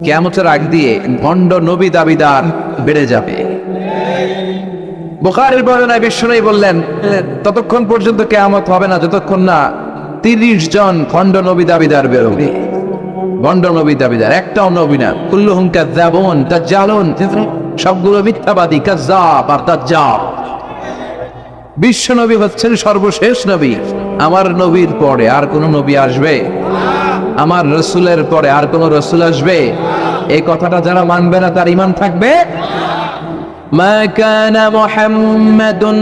কিয়ামতের আগ দিয়ে ভণ্ড নবী দাবিদার বেড়ে যাবে। বুখারীর বর্ণনায় বিশ্বনবী বললেন, ততক্ষণ পর্যন্ত কিয়ামত হবে না যতক্ষণ না 30 জন ভণ্ড নবী দাবিদার বেরোবে। ভণ্ড নবী দাবিদার একটাও নবী না, কুল্লুহুম কাযযাবুন দাজ্জালুন, সবগুলো মিথ্যাবাদী, কাযযাব আর দাজ্জাল। বিশ্বনবী হচ্ছেন সর্বশেষ নবী। আমার নবীর পরে আর কোন নবী আসবে? আমার রসুলের পরে আর কোন রসুল আসবে? এই কথাটা যারা মানবে না তার ঈমান থাকবে। মা কানা মুহাম্মাদুন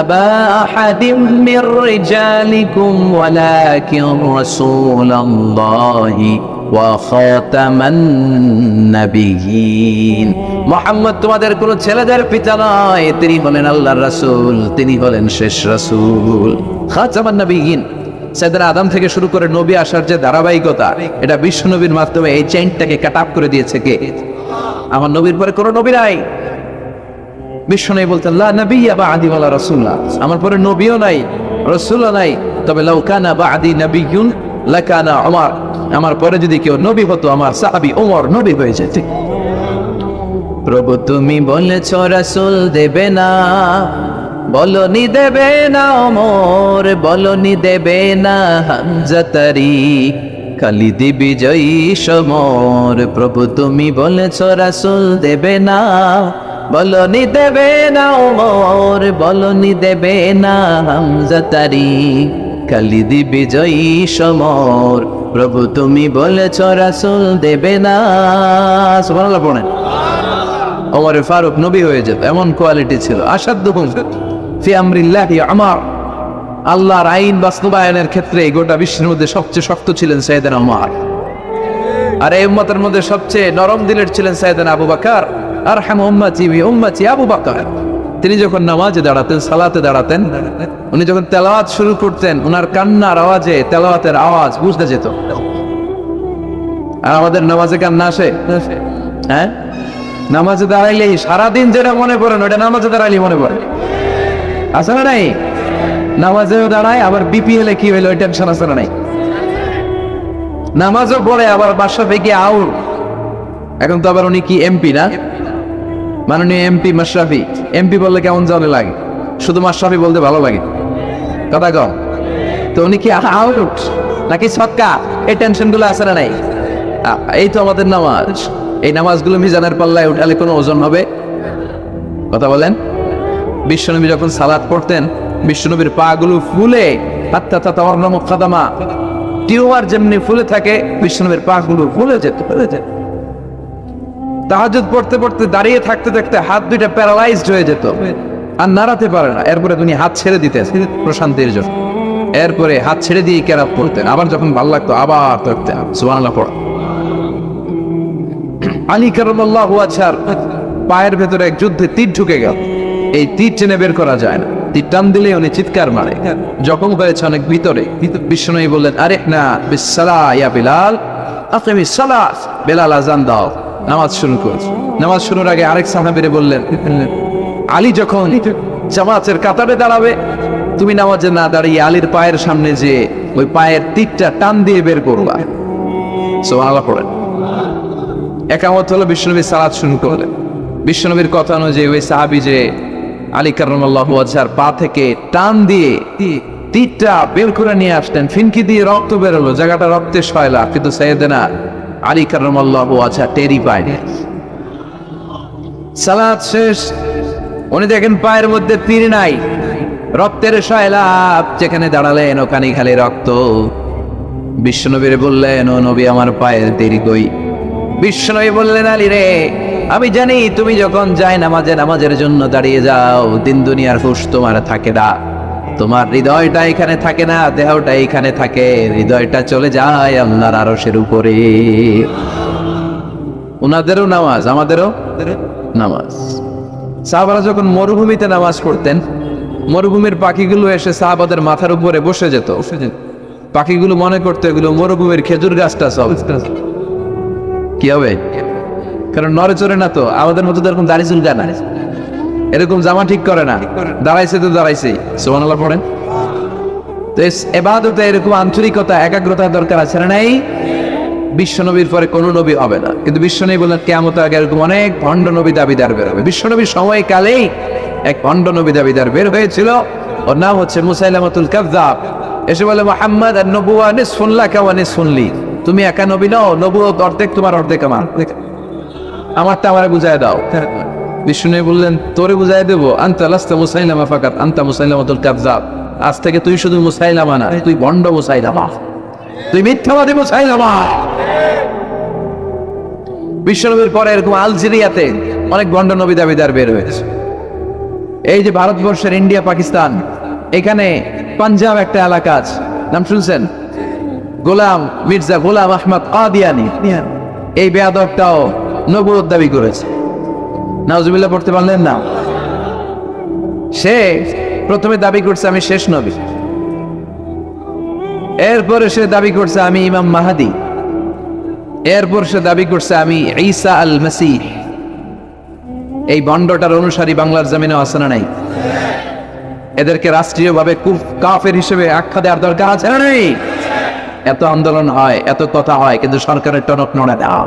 আবা আহাদিম মির রিজালিকুম ওয়ালাকিন রাসূলুল্লাহি ওয়া খাতামান নাবিয়্যিন। মুহাম্মদ তোমাদের কোন ছেলেদের পিতা নয়, তিনি হলেন আল্লাহর রাসূল, তিনি হলেন শেষ রাসূল। খাতামান নাবিয়্যিন, সাইয়েদনা আদম থেকে শুরু করে নবী আসার যে ধারাবাহিকতা, এটা বিশ্ব নবীর মাধ্যমে এই চেইনটাকে কাট আপ করে দিয়েছে কে? আমার নবীর পরে কোনো নবী নাই। বিশ্ব নবী বলতেন, লা নাবিয়্যা বা'দি ওয়ালা রাসূলা, আমার পরে নবীও নাই, রাসূলও নাই, তবে লাউ কানা বা'দি নাবিয়্যুন লাকানা উমর, আমার পরে যদি কেউ নবী হতো আমার সাহাবী ওমর নবী হয়ে যেত। প্রভু তুমি বলেছ রাসূল দেবে না, বলনি দেবে না ওমর, বলনি দেবে না হামজা তারিক, খালিদ বিজয়ী সমর। প্রভু তুমি বলেছ রাসূল দেবে না, বলনি দেবে না ওমর, বলনি দেবে না হামজা তারিক, খালিদ বিজয়ী সমর। প্রভু তুমি বলেছ রাসূল দেবে না। সুবহানাল্লাহ পড়েন। ওমর ফারুক নবী হয়ে যেত, এমন কোয়ালিটি ছিল। আসাদুহুম ফি আমরিল্লাহি উমর, আল্লাহর আইন বাস্তবায়নের ক্ষেত্রে গোটা বিশ্বের মধ্যে সবচেয়ে শক্ত ছিলেন সাইয়েদনা ওমর। আর এই উম্মতের মধ্যে সবচেয়ে নরম দিলের ছিলেন সাইয়েদনা আবু বকর। আরহামু উম্মতি বি উম্মতি আবু বকর। তিনি যখন নামাজে দাঁড়াতেন, সালাতে দাঁড়াতেন, উনি যখন তেলাওয়াত শুরু করতেন, উনার কান্নার আওয়াজে তেলাওয়াতের আওয়াজ বুঝতে যেত। আর আমাদের নামাজে কান্না আসে? হ্যাঁ, নামাজে দাঁড়াইলেই সারাদিন যেটা মনে পড়ে ওটা নামাজে দাঁড়াইলেই মনে পড়ে। আছে না নাই? নামাজেও দাঁড়ায়, আবার বিপিএল এ কি হইলো ওই টেনশন আছে না নাই? নামাজও পড়ে, আবার বাসা থেকে আউট। এখন তো আবার উনি কি এমপি না, মাননীয় এমপি মাশরাফি। এমপি বললে কেমন জানে লাগে? শুধু মাশরাফি বলতে ভালো লাগে, কথা কম। তো উনি কি আউট নাকি ছক্কা? এই টেনশন গুলো আছে না নাই? এই তো আমাদের নামাজ। এই নামাজগুলো মিজানের পাল্লায় উঠালে কোনো ওজন হবে? কথা বলেন। বিশ্বনবী যখন সালাত পড়তেন, বিশ্বনবীর পা গুলো ফুলে, হাত্তা তাতাওয়ারনা মুকাদ্দামা, টিউমার যেমনি ফুলে থাকে, বিশ্বনবীর পা গুলো ফুলে যেত। তাহাজ্জুদ পড়তে পড়তে দাঁড়িয়ে থাকতে থাকতে হাত দুইটা প্যারালাইজড হয়ে যেত, আর নাড়াতে পারে না। এরপরে তিনি হাত ছেড়ে দিতেন প্রশান্তির জন্য। এরপরে হাত ছেড়ে দিয়ে কেরাত পড়তেন, আবার যখন ভালো লাগতো আবার পড়তেন। সুবহানাল্লাহ পড়া। আলী কারামাল্লাহু ওয়াজহার পায়ের ভেতরে এক যুদ্ধে তীর ঢুকে গেল। এই তীর টেনে বের করা যায় না, তীর টান দিলে উনি চিৎকার মারে, জখম হয়েছে অনেক ভিতরে। বিশ্বনবী বললেন, আরে না বিসসালাহ ইয়া বিলাল, আকিমিস সালাত, বেলাল আযান দাও, নামাজ শুরু কর। নামাজ শুরুর আগে আরেক সাহাবীরে বললেন, আলী যখন জামাতের কাতারে দাঁড়াবে, তুমি নামাজে না দাঁড়িয়ে আলীর পায়ের সামনে যে ওই পায়ের তীরটা টান দিয়ে বের করবা। সুবহানাল্লাহ পড়েন। একামত হলো, বিশ্বনবী সালাত শুরু করলেন। বিশ্বনবীর কথা অনুযায়ী ওই সাহাবী যে আলী কারামাল্লাহু ওয়াজহার পা থেকে টান দিয়ে তীরটা বের করে নিয়ে আসলেন, ফিনকি দিয়ে রক্ত বেরোলো, জায়গাটা রক্তে সয়লা, কিন্তু সাইয়েদনা আলী কারামাল্লাহু ওয়াজহা টেরি পায়নি। সালাত শেষ, উনি দেখেন পায়ের মধ্যে তীর নাই, রক্তের সয়লাব, যেখানে দাঁড়ালেন ওখানে খালি রক্ত। বিশ্বনবীর বললেন, ও নবী আমার পায়ের তীর কই? বিশ্বনবী বললেন, আলী রে, আমি জানি তুমি যখন যায় নামাজের জন্য দাঁড়িয়ে যাও, দিন দুনিয়ার হুঁশ তোমার থাকে না, তোমার হৃদয়টা এখানে থাকে না, দেহটা এখানে থাকে, হৃদয়টা চলে যায় আল্লাহর আরশের উপরে। উনাদেরও নামাজ, আমাদেরও নামাজ। সাহাবারা যখন মরুভূমিতে নামাজ পড়তেন, মরুভূমির পাখিগুলো এসে সাহাবাদের মাথার উপরে বসে যেত। পাখিগুলো মনে করতো এগুলো মরুভূমির খেজুর গাছটা সব। কি হবে? কারণ নড়ে চড়ে না তো, আমাদের মতো তো এরকম দাড়ি চুলকা না, এরকম জামা ঠিক করে না, দাঁড়াইছে তো দাঁড়াইছে। সুবহানাল্লাহ পড়েন। তো ইবাদতে এরকম আন্তরিকতা, একাগ্রতা দরকার আছে না নাই? বিশ্বনবীর পরে কোনো নবী হবে না, কিন্তু বিশ্বনবী বললেন কিয়ামতের আগে এরকম অনেক ভণ্ড নবী দাবিদার বের হবে। বিশ্বনবীর সময়কালেই এক ভণ্ড নবী দাবিদার বের হয়েছিল, ওর নাম হচ্ছে মুসাইলামাতুল কাযযাব। এসে বলে মুহাম্মদ আন-নবুওয়া নিসফুন লাকা ওয়া নিসফুন লি, তুমি একা নবী নও, নবুয়ত অর্ধেক তোমার অর্ধেক আমার, আমারটা আমারে বুঝায় দাও। বিষ্ণু বললেন তোরে বুঝাই দেবো, আনতা লাস্তা মুসাইলামা ফাকাত আনতা মুসাইলামাতুল কাযযাব, আজ থেকে তুই শুধু মুসাইলামা না, তুই ভণ্ড মুসাইলামা, তুই মিথ্যাবাদী মুসাইলামা। বিশ্বনবীর পরে এরকম আলজেরিয়াতে অনেক ভণ্ড নবী দাবিদার বের হয়েছে। এই যে ভারতবর্ষের ইন্ডিয়া পাকিস্তান, এখানে পাঞ্জাব একটা এলাকা আছে, নাম শুনছেন? গোলাম মির্জা গোলাম আহমদ কাদিয়ানি, এই বেয়াদবটাও নবুয়ত দাবি করেছে। নাউজুবিল্লাহ পড়তে পারলেন না? সে প্রথমে দাবি করছে আমি শেষ নবী, এরপরে সে দাবি করছে আমি ইমাম মাহাদি, এরপর সে দাবি করছে আমি ঈসা আল মাসীহ। এই ভণ্ডটার অনুসারী বাংলার জমিনে আছে না নাই? এদেরকে রাষ্ট্রীয়ভাবে কাফের হিসেবে আখ্যা দেওয়ার দরকার আছে না নেই? এত আন্দোলন হয়, এত কথা হয়, কিন্তু সরকারের টনক নড়ে দেওয়া,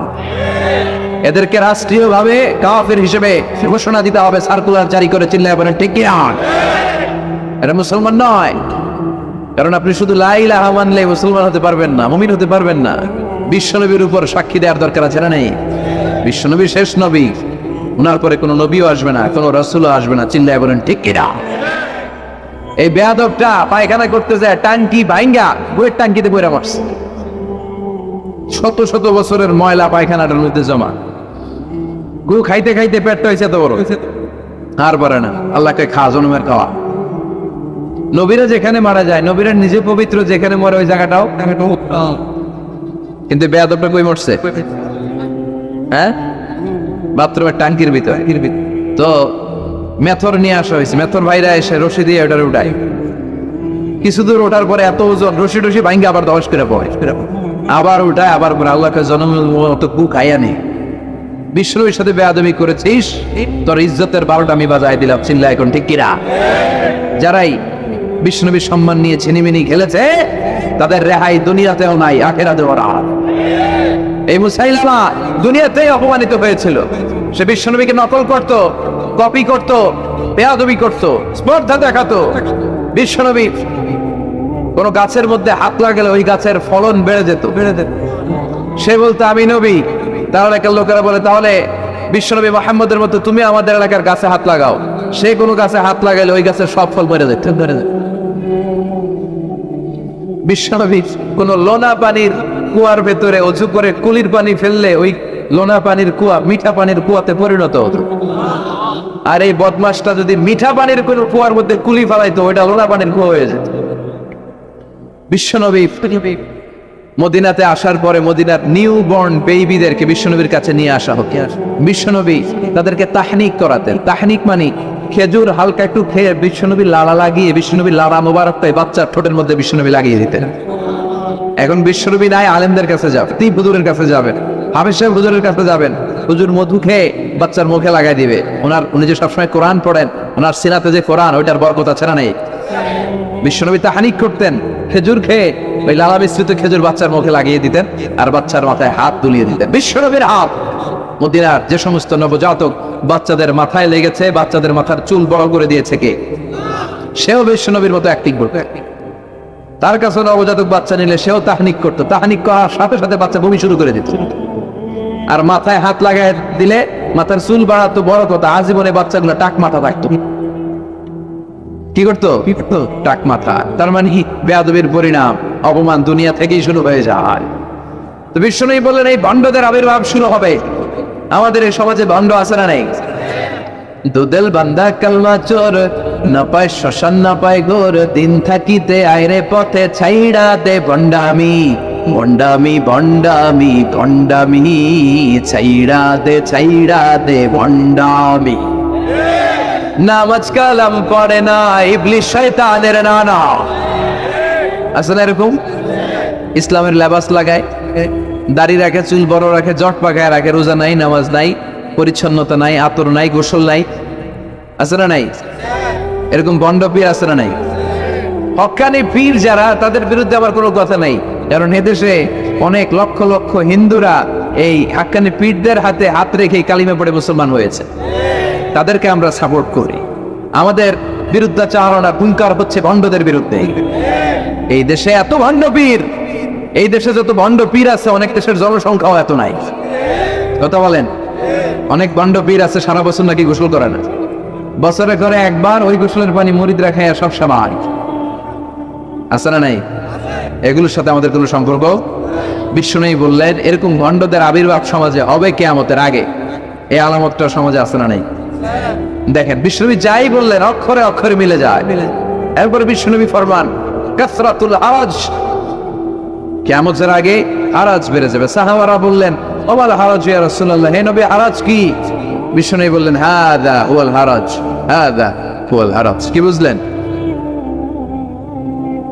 এদেরকে রাষ্ট্রীয়ভাবে কাফের হিসেবে ঘোষণা দিতে হবে, সার্কুলার জারি করে চিল্লায় বলেন ঠিক কি না? এটা মুসলমান নয়। কারণ আপনি শুধু লা ইলাহা মানলে মুসলমান হতে পারবেন না, মুমিন হতে পারবেন না। বিশ্বনবীর উপর সাক্ষী দেওয়ার দরকার আছে না নেই? বিশ্বনবী শেষ নবী, ওনার পরে কোনো নবীও আসবে না, কোনো রাসূলও আসবে না, চিল্লায় বলেন ঠিক কি না? এই বেয়াদবটা পায়খানা করতে যায় টাঙ্কি ভাঙ্গা বইয়ের টাঙ্কিতে বইরা মারছে, শত শত বছরের ময়লা পায়খানাটার মধ্যে জমা, গু খাইতে খাইতে পেটটা হয়েছে এত বড়, আর পারে না, আল্লাহকে খা জনমের খাওয়া। নবীরা যেখানে মারা যায়, নবীরা নিজে পবিত্র, যেখানে মরে ওই জায়গাটাও, কিন্তু বেয়াদবটা কই মরছে? হ্যাঁ, বাথরুমের টাঙ্কির ভিতর। তো মেথর নিয়ে আসা হয়েছে, মেথর ভাইরা এসে রশি দিয়ে ওটার উঠায়, কিছু দূর ওঠার পরে এত ওজন, রশি টসি ভাঙ্গে আবার দশ করে পড়ে, আবার উঠায়, আবার আল্লাহকে জনমের মতো গু খাইয়া নেই। বিষ্ণুর সাথে বেয়াদবি করেছিস, তোর ইজ্জতের 12টা আমি বাজায় দিলাম, চিল্লা এখন ঠিক কিরা? যারাই বিষ্ণুবীর সম্মান নিয়ে ছিনিমিনি খেলেছে, তাদের রেহাই দুনিয়াতেও নাই, আখিরাতেও না। এই মুসাইলামা দুনিয়াতেই অপমানিত হয়েছিল। সে বিশ্বনবীকে নকল করত, কপি করত, বেয়াদবি করত, স্পর্ধা দেখাতো। বিশ্বনবী কোন গাছের মধ্যে হাত লাগালে ওই গাছের ফলন বেড়ে যেত। সে বলতো আমি নবী, তার এলাকার লোকেরা বলে তাহলে বিশ্বনবী মুহাম্মদের মতো তুমি আমাদের এলাকার গাছে হাত লাগাও। সে কোনো গাছে হাত লাগাইলে ওই গাছের সব ফল মরে যেত। বিশ্বনবী কোন লোনা পানির কুয়ার ভেতরে অজু করে কুলির পানি ফেললে ওই লোনা পানির কুয়া মিঠা পানির কুয়াতে পরিণত হতো। আর এই বদমাসটা যদি মিঠা পানির কোন কুয়ার মধ্যে কুলি ফেলাইতো, ওইটা লোনা পানির কুয়া হয়ে যেত। বিশ্বনবী মদিনাতে আসার পরে মদিনার নিউ বর্ন বেবিদেরকে বিশ্বনবীর কাছে নিয়ে আসা হতো। বিশ্বনবী তাদেরকে তাহনিক করাতেন। তাহনিক মানে খেজুর হালকা একটু খেয়ে বিশ্বনবী লাড়া লাগিয়ে, বিশ্বনবী লাড়া মোবারকটাই বাচ্চার ঠোঁটের মধ্যে বিশ্বনবী লাগিয়ে দিতেন। এখন বিশ্বনবী নাই, আলেমদের কাছে যাবেন, তিন হুজুরের কাছে যাবেন, হাফেজ সাহেব হুজুরের কাছে যাবেন, হুজুর মধু খেয়ে বাচ্চার মুখে লাগাই দিবে। উনি যে সবসময় কোরআন পড়েন, ওনার সিনাতে যে কোরআন, ওইটার বরকত আছে না নেই? বিশ্বনবী তাহনিক করতেন, খেজুর খেয়ে ওই লালা মিশ্রিত খেজুর বাচ্চার মুখে লাগিয়ে দিতেন, আর বাচ্চার মাথায় হাত দুলিয়ে দিতেন। বিশ্বনবীর হাত মদিনার যে সমস্ত নবজাতক বাচ্চাদের মাথায় লেগেছে, বাচ্চাদের মাথার চুল বড় করে দিয়েছে কে? সেও বিশ্বনবীর মতো অ্যাক্টিং করতো। তার কাছে নবজাতক বাচ্চা নিলে সেও তাহনিক করতো। তাহনিক করার সাথে সাথে বাচ্চা বমি শুরু করে দিত। আর মাথায় হাত লাগায় দিলে মাথার চুল বাড়াতো, বড় কথা, আজীবনে বাচ্চাগুলো টাক মাথা থাকতো। কি করতো? টাক মাথা। তার মানে বেয়াদবির পরিণাম, অপমান দুনিয়া থেকেই শুরু হয়ে যায়। তো বিশ্বনবী বললেন এই ভণ্ডদের আবির্ভাব শুরু হবে। আমাদের এই সমাজে ভণ্ড আছে না নেই? দুদেল বান্দা কালমা চোর, না পায় শ্মশান না পায় গোর, দিন থাকিতে আইরে পথে ছাইড়া দে ভণ্ডামি, ভণ্ডামি ভণ্ডামি ভণ্ডামি, ছাইড়া দে ভণ্ডামি। নামাজ কালাম পড়ে না, ইবলিস শয়তানের নানা। আসলে এরকম ইসলামের লেবাস লাগায়, দাড়ি রাখে, চুল বড় রাখে, জট পাকায় রাখে, রোজা নাই, নামাজ নাই, পরিচ্ছন্নতা নাই, আতর নাই, গোসল নাই, আছে না নাই? এরকম বন্ড পীর আছে না নাই? হক্কানি পীর যারা, তাদের বিরুদ্ধে আমার কোনো কথা নাই। কারণ এদেশে অনেক লক্ষ লক্ষ হিন্দুরা এই হাক্কানি পীরদের হাতে হাত রেখে কালিমা পড়ে মুসলমান হয়েছে। তাদেরকে আমরা সাপোর্ট করি। আমাদের বিরুদ্ধাচারণা হুঙ্কার হচ্ছে ভণ্ডদের বিরুদ্ধে। এই দেশে এত ভণ্ড পীর, এই দেশে যত ভণ্ড পীর আছে অনেক দেশের জনসংখ্যাও এত নাই। কথা বলেন, অনেক ভণ্ড পীর আছে সারা বছর নাকি গোসল করে না, বছরে করে একবার ওই গোসলের পানি মুরিদরা খায় সব সময়। আছে না নাই? এগুলোর সাথে আমাদের কোনো সম্পর্ক? বিষ্ণু বললেন এরকম ভণ্ডদের আবির্ভাব সমাজে হবে কিয়ামতের আগে। এই আলামতটা সমাজে আছে না নাই? দেখেন বিষ্ণুনবী যাই বললেন অক্ষরে অক্ষরে মিলে যায়। এরপরে বিষ্ণুনবী ফরমান কাসরাতুল হারাজ, কিয়ামতের আগে হারাজ বেড়ে যাবে। সাহাবারা বললেন ওমাল হারাজ ইয়া রাসূলুল্লাহ, হে নবী হারাজ কি? বিষ্ণুনবী বললেন হাদা হুয়াল হারাজ, হাদা হুয়াল হারাজ। কি বুঝলেন?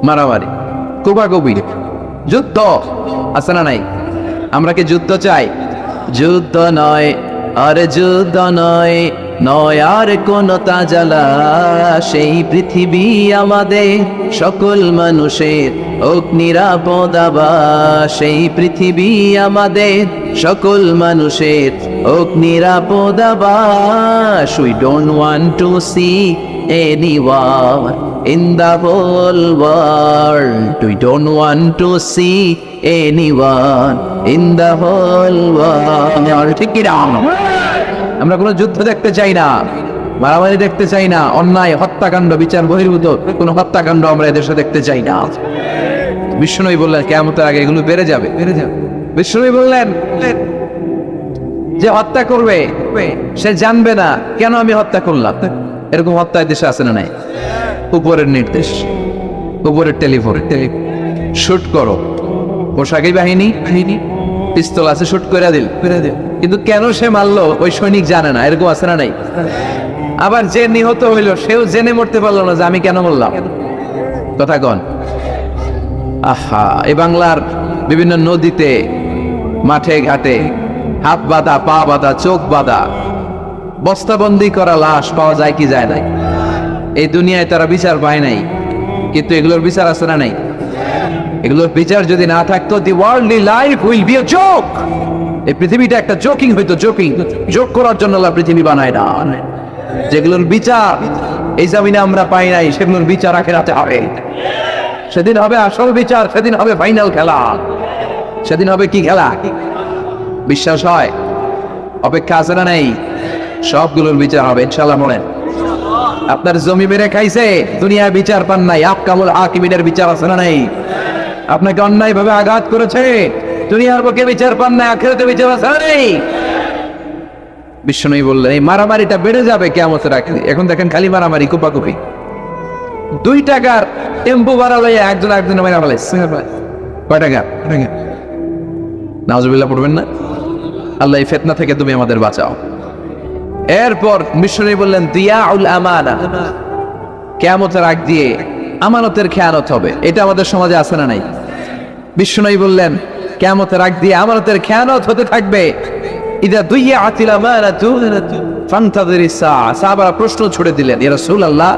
মারামারি, কোপাকুপি, যুদ্ধ আছে না নাই? আমরা কি যুদ্ধ চাই? যুদ্ধ নয় আর যুদ্ধ নয়, নয় আর কোন তাজালা, সেই পৃথিবী আমাদের সকল মানুষের হোক নিরাপদ আবাস, সেই পৃথিবী আমাদের সকল মানুষের হোক নিরাপদ আবাস। We don't want to see anyone in the whole world, we don't want to see anyone in the whole world. ঠিক কি না? আমরা কোনো যুদ্ধ দেখতে চাই না, মারামারি দেখতে চাই না, অন্যায় হত্যাকাণ্ড বিচার বহির্ভূত কোনো হত্যাকাণ্ড আমরা এদেশে দেখতে চাই না। বিষ্ণুই বললেন কিয়ামতের আগে এগুলো বেড়ে যাবে, বেড়ে যাবে। বিষ্ণুই বললেন যে হত্যা করবে সে জানবে না কেন আমি হত্যা করলাম। এরকম হত্যা দেশে আছে না নাই? উপরের নির্দেশ, উপরের টেলিফোন শুট করো, পোশাকি বাহিনী পিস্তল আছে শুট করে দিল, কিন্তু কেন সে মারলো ওই সৈনিক জানে না। এরকম আছে না নাই? আবার যে নিহত হইল সেও জেনে মরতে পারলো না যে আমি কেন বললাম। কথা কন। আহা, এই বাংলার বিভিন্ন নদীতে মাঠে ঘাটে হাত বাঁধা, পা বাঁধা, চোখ বাঁধা, বস্তাবন্দি করা লাশ পাওয়া যায় কি যায় নাই? এই দুনিয়ায় তারা বিচার পায় নাই, কিন্তু এগুলোর বিচার আছে না নাই? এগুলোর বিচার যদি না থাকতো, the worldly life will be a joke. এই পৃথিবীটা একটা জোকিং হইতো, জোকিং। জোক করার জন্য আল্লাহ পৃথিবী বানায় না। যেগুলোর বিচার এই জমিনে আমরা পাই নাই, সেগুলোর বিচার আখিরাতে হবে। সেদিন হবে আসল বিচার, সেদিন হবে ফাইনাল খেলা। সেদিন হবে কি খেলা? বিশ্বাস হয়? অপেক্ষা আছে না নাই? সবগুলোর বিচার হবে ইনশাআল্লাহ। বলেন, আপনার জমি মেরে খাইছে, দুনিয়ায় বিচার পান নাই, আহকামুল হাকিমিনের বিচার আছে না নাই? আপনাকে অন্যায় ভাবে আঘাত করেছে, দুনিয়ার বুকে বিচার পান নাই, আখিরাতে বিচার আছে না নাই? বিষ্ণুই বললেন এই মারামারিটা বেড়ে যাবে কিয়ামতের আগে। এখন দেখেন খালি মারামারি, কোপাকুপি। 2 টাকার টেম্পো ভাড়া লইয়া একজন একজনের মেরা ফেলাইছে। কয় টাকা? নাউজুবিল্লাহ পড়বেন না? আল্লাহ এই ফিতনা থেকে তুমি আমাদের বাঁচাও। এরপর মিশনে বললেন দিয়াউল আমানা, কিয়ামতের আগ দিয়ে আমানতের খেয়ানত হবে। এটা আমাদের সমাজে আছে না নাই? বিষ্ণুই বললেন কিয়ামতের আগ দিয়ে আমানতের খেয়ানত হতে থাকবে। ইদা দুইয়াতিল আমানাতু ফান্তাযিরিস সাআ। সাহাবারা প্রশ্ন ছুড়ে দিলেন, ইয়া রাসূলুল্লাহ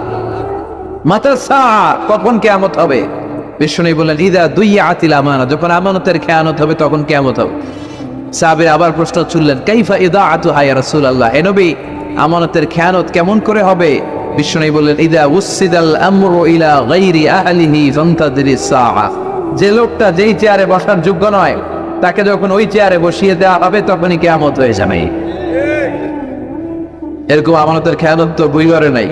মাতা সাআ, কখন কিয়ামত হবে? বিষ্ণুই বললেন ইদা দুইয়াতিল আমানা, যখন আমানতের খেয়ানত হবে তখন কিয়ামত হবে। সাহাবীরা আবার প্রশ্ন ছুড়লেন কাইফা ইদাআতুহা ইয়া রাসূলুল্লাহ, হে নবী আমানতের খেয়ানত কেমন করে হবে? বিষ্ণুই বললেন ইদা উসসিদাল আমরু ইলা গায়রি আহলিহি ফান্তাযিরিস সাআ, যে লোকটা যেই চেয়ারে বসার যোগ্য নয় তাকে যখন ওই চেয়ারে বসিয়ে দেওয়া হবে তখনই কিয়ামত হয়ে যাবে। এরকম আমানতের খেয়ানত তো বুঝবারে নাই।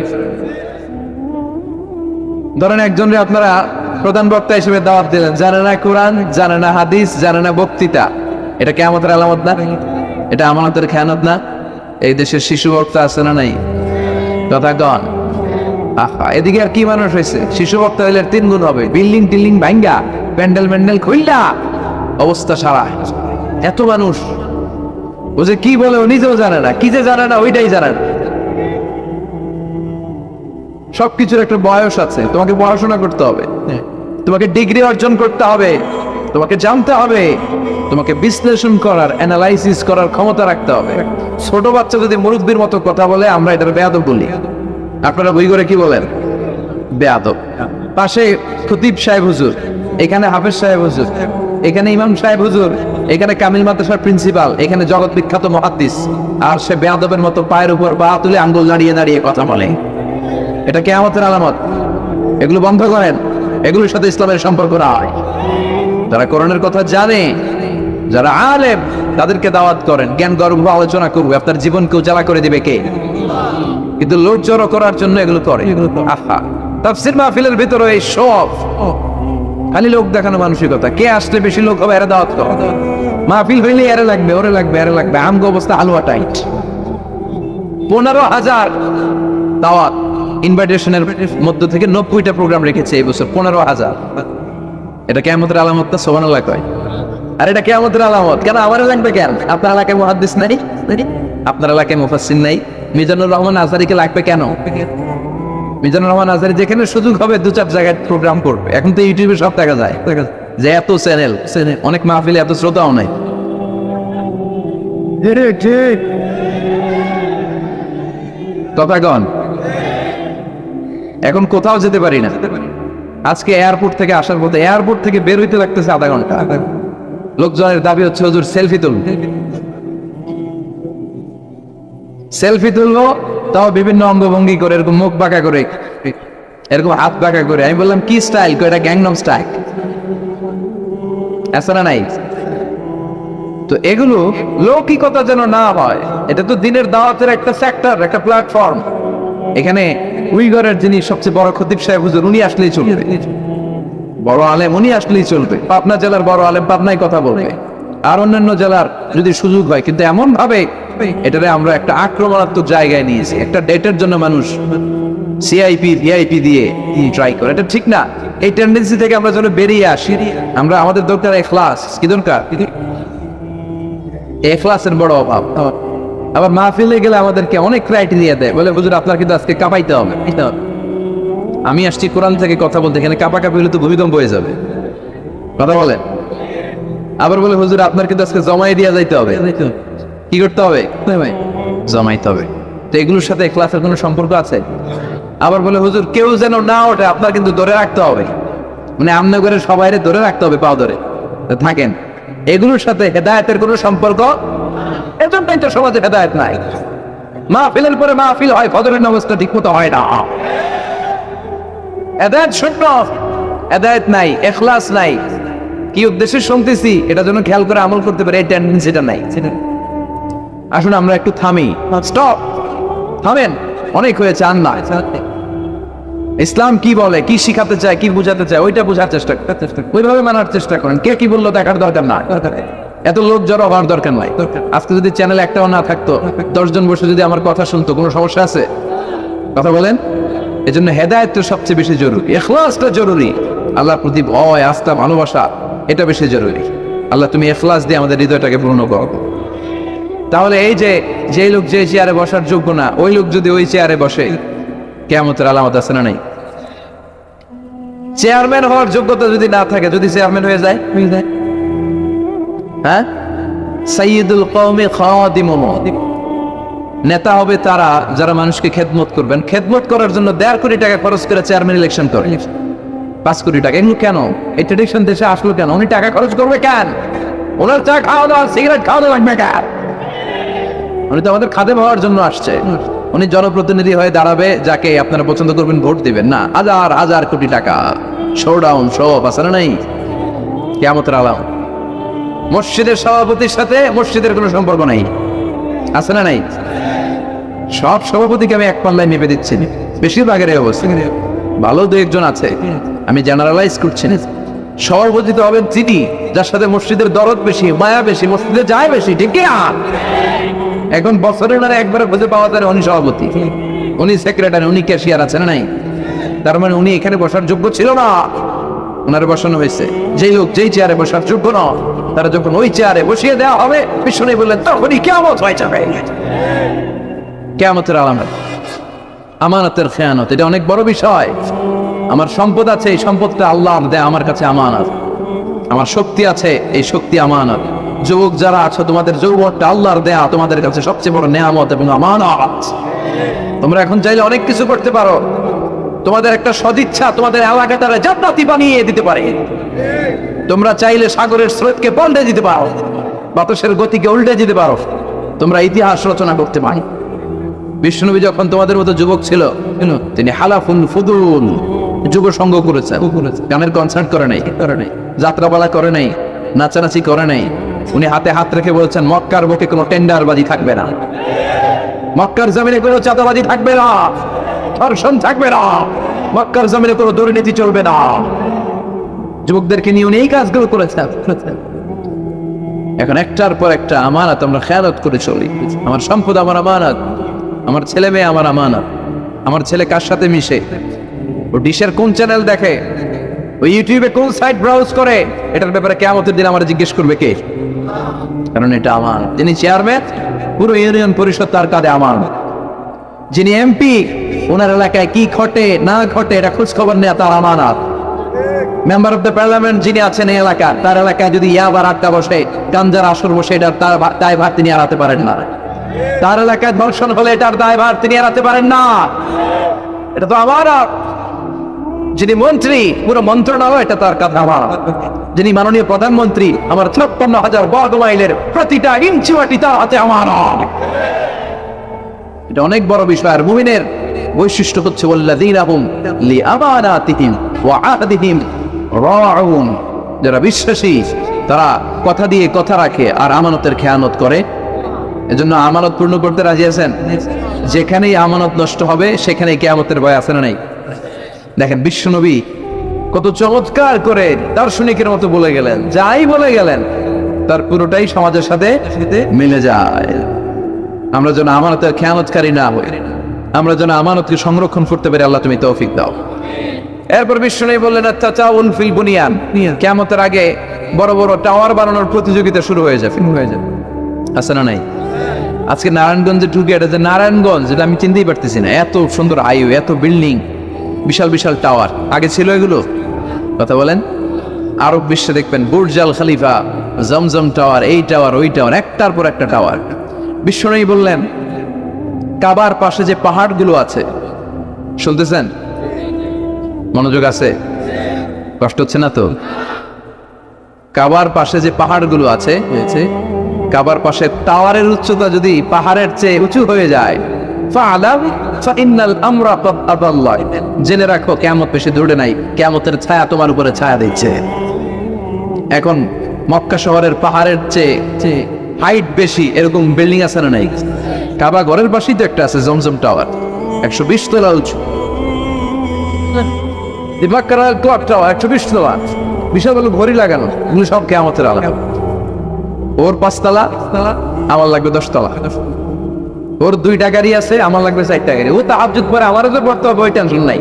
ধরেন একজনকে আপনারা প্রধান বক্তা হিসেবে দাওয়াত দিলেন, জানে না কোরআন, জানে না হাদিস, জানে না বক্তৃতা, এটা কিয়ামতের আলামত না? এটা আমানতের খেয়ানত না? এই দেশের শিশু বক্তা আছে না নাই? কথা কন। আহা, এদিকে আর কি মানুষ হয়েছে? শিশু বক্তা হইলে 3 গুণ হবে, বিল্ডিং টিল্ডিং ভাঙ্গা, প্যান্ডেল ম্যান্ডেল খুইলা অবস্থা সারা। এত মানুষ, ও যে কি বলে ও নিজেও জানে না, কি যে জানে না ওইটাই জানে না। সবকিছুর একটা বয়স আছে, তোমাকে পড়াশোনা করতে হবে, তোমাকে ডিগ্রি অর্জন করতে হবে, তোমাকে জানতে হবে, তোমাকে বিশ্লেষণ করার, অ্যানালাইসিস করার ক্ষমতা রাখতে হবে। ছোট বাচ্চা যদি মুরব্বির মতো কথা বলে আমরা এটার বেয়াদব বলি। আপনারা বই করে কি বলেন? বেয়াদব। পাশে খতিব সাহেব হুজুর এখানে হাফেজ সাহেব হুজুর, এখানে ইমাম সাহেব হুজুর, এখানে কামিল মাদ্রাসার প্রিন্সিপাল, এখানে জগৎ বিখ্যাত মুহাদ্দিস, আর সে বেয়াদবের মতো পায়ের উপর পা তুলে আঙ্গুল দাঁড়িয়ে দাঁড়িয়ে কথা বলে। এটা কিয়ামতের আলামত। এগুলো বন্ধ করেন, এগুলোর সাথে ইসলামের সম্পর্ক নাই। যারা কোরআনের কথা জানে, যারা আলেম, তাদেরকে দাওয়াত করেন, জ্ঞান গর্ভ আলোচনা করবে। আপনার জীবনকে উজালা করে দিবে কে? কিন্তু লোক জড়ো করার জন্য এগুলো করে। আহা, তাফসীর মাহফিলের ভিতরে এই সব খালি লোক দেখানো মানসিকতা। কে আসলে বেশি লোক হবে এরা দাওয়াত কর। মাহফিল হইলে এরা লাগবে, ওরে লাগবে, এরা লাগবে। আমগো অবস্থা হালুয়া টাইট। 15,000 দাওয়াত ইনভাইটেশনের মধ্য থেকে 90টা প্রোগ্রাম রেখেছে এই বছর। 15,000। এটা কিয়ামতের আলামত না? সুবহানাল্লাহ কয়। আর এটা কিয়ামতের আলামত কেন? আমার লাগবে কেন? আপনার এলাকায় মুহাদ্দিস নাই? আপনার এলাকায় মুফাসসির নাই? মিজানুর রহমান আজহারীকে লাগবে কেন? মিজানুর রহমান আজহারী যেখানে সুযোগ হবে 2-4 জায়গায় প্রোগ্রাম করবে। এখন তো ইউটিউবে সব দেখা যায় যে এত চ্যানেল, অনেক মাহফিলে এত শ্রোতাও নাই। কথাগণ, এখন কোথাও যেতে পারি না। আজকে এয়ারপোর্ট থেকে আসার পথে, এয়ারপোর্ট থেকে বের হইতে লাগতেছে আধা ঘন্টা। লোকজনের দাবি হচ্ছে হুজুর সেলফি তুলুন, সেলফি তুলবো, তাও বিভিন্ন অঙ্গভঙ্গি করে, এরকম মুখ বাঁকা করে, এরকম হাত বাঁকা করে। আমি বললাম কি স্টাইল? এটা গ্যাংনম স্টাইল। আসলে নাই তো এগুলো লৌকিকতা যেন না হয়। এটা তো দিনের দাওয়াতের একটা সেক্টর, একটা প্ল্যাটফর্ম। এখানে উইগরের যিনি সবচেয়ে বড় খতিব সাহেব হুজুর, উনি আসলেই চলবে। বড় আলেম উনি আসলেই চলবে। পাবনা জেলার বড় আলেম পাবনায় কথা বলবে, আর অন্যান্য জেলার যদি সুযোগ হয়। কিন্তু এমন ভাবে এটারে আমরা একটা আক্রমণাত্মক জায়গায় নিয়েছি। একটা ডেটের জন্য মানুষ সিআইপি ভিআইপি দিয়ে ট্রাই করে, এটা ঠিক না। এই টেন্ডেন্সি থেকে আমরা যেন বেরিয়ে আসি। আমরা আমাদের দরকার ইখলাস। কি দরকার? ইখলাসের বড় অভাব। আবার মাহফিলে গেলে আমাদেরকে অনেক ক্রাইটেরিয়া দেয়, বলে হুজুর আপনার কিন্তু আজকে কাঁপাইতে হবে। আমি আসছি কোরআন থেকে কথা বলতে, এখানে কাঁপাকাঁপি হলে তো ভূমিকম্প হয়ে যাবে। কথা বলেন। আবার বলে হুজুর আপনার কিন্তু আজকে জমাই দিয়া যাইতে হবে। কি করতে হবে? জমাইতে হবে। তো এগুলোর সাথে ইখলাসের কোনো সম্পর্ক আছে? আবার বলে হুজুর কেউ যেন না ওঠে, আপনার কিন্তু ধরে রাখতে হবে। মানে আমনে করে সবাই ধরে রাখতে হবে, পাও ধরে থাকেন। এগুলোর সাথে হেদায়েতের কোনো সম্পর্ক, এজন্যই তো সমাজে হেদায়েত নাই। মাহফিলের পরে মাহফিল হয়, ফজরের নামাজটা ঠিক মতো হয় না। হেদায়েত শূন্য, হেদায়েত নাই, ইখলাস নাই। কি উদ্দেশ্যে শুনতেছি এটা যেন খেয়াল করে আমল করতে পারে, এই টেন্ডেন্সিটা নাই। আসুন আমরা একটু থামি, স্টপ, থামেন। অনেক হয়েছে, আর না। ইসলাম কি বলে, কি শিখাতে চায়, কি বুঝাতে চায়, ওইটা বোঝার চেষ্টা করেন, ওইভাবে মানার চেষ্টা করেন। কে কি বললো দেখার দরকার না, এত লোক জড়ো হওয়ার দরকার নাই। আজকে যদি চ্যানেল একটাও না থাকতো, 10 জন বসে যদি আমার কথা শুনতো, কোনো সমস্যা আছে? কথা বলেন। এজন্য হেদায়েত তো সবচেয়ে বেশি জরুরি, ইখলাসটা জরুরি। আল্লাহর প্রতি ভয়, আস্থা, ভালোবাসা, এটা বেশি জরুরি। আল্লাহ তুমি ইখলাস দিয়ে আমাদের হৃদয়টাকে পূর্ণ করো। তাহলে এই যে লোক যে চেয়ারে বসার যোগ্য না, ওই লোক যদি ওই চেয়ারে বসে, কিয়ামতের আলামত আছে না নাই? চেয়ারম্যান হওয়ার যোগ্যতা যদি না থাকে, যদি চেয়ারম্যান হয়ে যায়, হ্যাঁ, সাইয়্যিদুল কওমি খাদিমুহুম, নেতা হবে তারা যারা মানুষকে খেদমত করবেন। খেদমত করার জন্য 1.5 কোটি টাকা খরচ করে চেয়ারম্যান ইলেকশন করে। 5 কোটি টাকা, এগুলো কেন? এই ট্রেডিশন দেশে আসলো কেন? উনি টাকা খরচ করবে কেন? ওনার চা খাওয়া দাওয়া, সিগারেট খাওয়া লাগবে কেন? উনি তো আমাদের খাদেম হওয়ার জন্য আসছে। উনি জনপ্রতিনিধি হয়ে দাঁড়াবে, যাকে আপনারা পছন্দ করবেন ভোট দিবেন না। হাজার হাজার কোটি টাকা, শোডাউন, সব আছে না নাই? কিয়ামতের আলামত। মসজিদের সভাপতির সাথে মসজিদের কোনো সম্পর্ক নাই, আছে না নাই? সব সভাপতিকে আমি এক পাল্লায় মেপে দিচ্ছি, বেশিরভাগের এই অবস্থা। ভালো 2-1 জন আছে, আমি জেনারেলাইজ করছি না। সভাপতি তো হবেন যিনি, যার সাথে মসজিদের দরদ বেশি, মায়া বেশি, মসজিদে যায় বেশি, ঠিক কি না? এখন বছরের না একবারে খুঁজে পাওয়া যায় উনি সভাপতি, উনি সেক্রেটারি, উনি ক্যাশিয়ার, আছে না নাই? তার মানে উনি এখানে বসার যোগ্য ছিল না, ওনারে বসানো হয়েছে। যেই লোক যেই চেয়ারে বসার যোগ্য না, তারা যখন ওই চেয়ারে বসিয়ে দেওয়া হবে, বিষ্ণু বললেন তখনই কিয়ামত হয়ে যাবে। কিয়ামতের আলামত আমানতের খেয়ানত, এটা অনেক বড় বিষয়। আমার সম্পদ আছে, এই সম্পদটা আল্লাহর দেয়া আমার কাছে আমানত। আমার শক্তি আছে, এই শক্তি আমানত। যুবক যারা আছো, তোমাদের যৌবনটা আল্লাহর দেয়া তোমাদের কাছে সবচেয়ে বড় নেয়ামত এবং আমানত। তোমরা এখন চাইলে অনেক কিছু করতে পারো, তোমাদের একটা সদিচ্ছা তোমাদের এলাকাটারে জান্নাতি বানিয়ে দিতে পারে। তোমরা চাইলে সাগরের স্রোতকে পাল্টে দিতে পারো, বাতাসের গতিকে উল্টে দিতে পারো, তোমরা ইতিহাস রচনা করতে পারো। বিষ্ণুনবী যখন তোমাদের মতো যুবক ছিল, তিনি হালাফুল ফুদুল যুব সঙ্গ করেছেন, গানের কনসার্ট করে নাই, যাত্রাপালা করে নাই, নাচানাচি করে নাই। উনি হাতে হাত রেখে বলছেন মক্কার বুকে কোনো টেন্ডারবাজি থাকবে না, মক্কার জমিনে কোনো চাঁদাবাজি থাকবে না, ধর্ষণ থাকবে না, মক্কার জমিনে কোনো দুর্নীতি চলবে না। যুবকদেরকে নিয়ে উনি এই কাজগুলো করেছেন। এখন একটার পর একটা আমানত আমরা খেয়ালত করে চলি। আমার সম্পদ আমার আমানত, আমার ছেলে মেয়ে আমার আমানত। আমার ছেলে কার সাথে মিশে, ও ডিশের কোন চ্যানেল দেখে, ও ইউটিউবে কোন সাইট ব্রাউজ করে, এটার ব্যাপারে কিয়ামতের দিন আমার জিজ্ঞেস করবে কে? কারণ এটা আমার। যিনি চেয়ারম্যান, পুরো ইউনিয়ন পরিষদ তার কাঁধে আমার। যিনি এমপি, ওনার এলাকায় কি ঘটে না ঘটে এটা খোঁজ খবর নেওয়া তার আমানত। মেম্বার অফ দ্য পার্লামেন্ট যিনি আছেন এই এলাকার, তার এলাকায় যদি ইয়াবার আড্ডা বসে, গাঞ্জার আসর বসে, এটার তার দায়ভার তিনি এড়াতে পারেন না। তার এলাকায় ধর্ষণ হলে এটার দায়ভার তিনি এড়াতে পারেন না। এটা তো আমার। যিনি মন্ত্রী, পুরো মন্ত্রণালয় এটা তার কাছে আমার। যিনি মাননীয় প্রধানমন্ত্রী, আমার 56,000 বর্গ মাইলের প্রতিটা ইঞ্চি মাটি তার হাতে আমার। এটা অনেক বড় বিষয়। আর মুমিনের বৈশিষ্ট্য হচ্ছে ওয়াল্লাযীনা হুম লিআমানাতিহিম ওয়া আহদিহিম রাউন। যারা বিশ্বাসী তারা কথা দিয়ে কথা রাখে আর আমানতের খেয়ানত করে। এজন্য আমানত পূর্ণ করতে রাজি আছেন? যেখানেই আমানত নষ্ট হবে সেখানেই কিয়ামতের ভয় আছে না নাই? দেখেন বিশ্বনবী কত চমৎকার করে দার্শনিকের মতো বলে গেলেন, যাই বলে গেলেন তার পুরোটাই সমাজের সাথে মিলে যায়। আমরা যেন আমানতের খেয়ানতকারী না হই, আমরা যেন আমানতকে সংরক্ষণ করতে পারি। আল্লাহ তুমি তৌফিক দাও। এরপর বিশ্বনবী বললেন তাতাউন ফিল বুনিয়ান, কিয়ামতের আগে বড় বড় টাওয়ার বানানোর প্রতিযোগিতা শুরু হয়ে যাবে। আছে না নাই? আজকে নারায়ণগঞ্জে ঢুকে, এটা যে নারায়ণগঞ্জ, যেটা আমি চিনতেই পারতেছি না। এত সুন্দর হাইওয়ে, এত বিল্ডিং, বিশাল বিশাল টাওয়ার, আগে ছিল এগুলো? কথা বলেন। আরব বিশ্বে দেখবেন বুর্জ আল খলিফা, জমজম টাওয়ার, এই টাওয়ার ওই টাওয়ার, একটার পর একটা টাওয়ার। বিশ্বনবী বললেন কাবার পাশে যে পাহাড়গুলো আছে, শুনতেছেন? মনোযোগ আছে? কষ্ট হচ্ছে না তো? কাবার পাশে যে পাহাড়গুলো আছে, কাবার পাশে টাওয়ারের উচ্চতা যদি পাহাড়ের চেয়ে উঁচু হয়ে যায়, জেনে রাখো কিয়ামত বেশি দূরে নাই, কিয়ামতের ছায়া তোমার উপরে ছায়া দিচ্ছে। এখন মক্কা শহরের পাহাড়ের চেয়ে হাইট বেশি এরকম বিল্ডিং আছে না নাই? কাবা ঘরের পাশেই তো একটা আছে, জমজম টাওয়ার, 120 তলা উঁচু। মক্কার ক্লক টাওয়ার 120 তলা, বিশাল বড় ঘড়ি লাগানো, এগুলো সব কিয়ামতের আলাদা। ওর 5 তলা, আমার লাগবে 10 তলা। ওর 2টা গাড়ি আছে, আমার লাগবে 4টা গাড়ি। ও তাহাজ্জুদ পরে আমারও তো পড়তে হবে, ওই টেনশন নাই।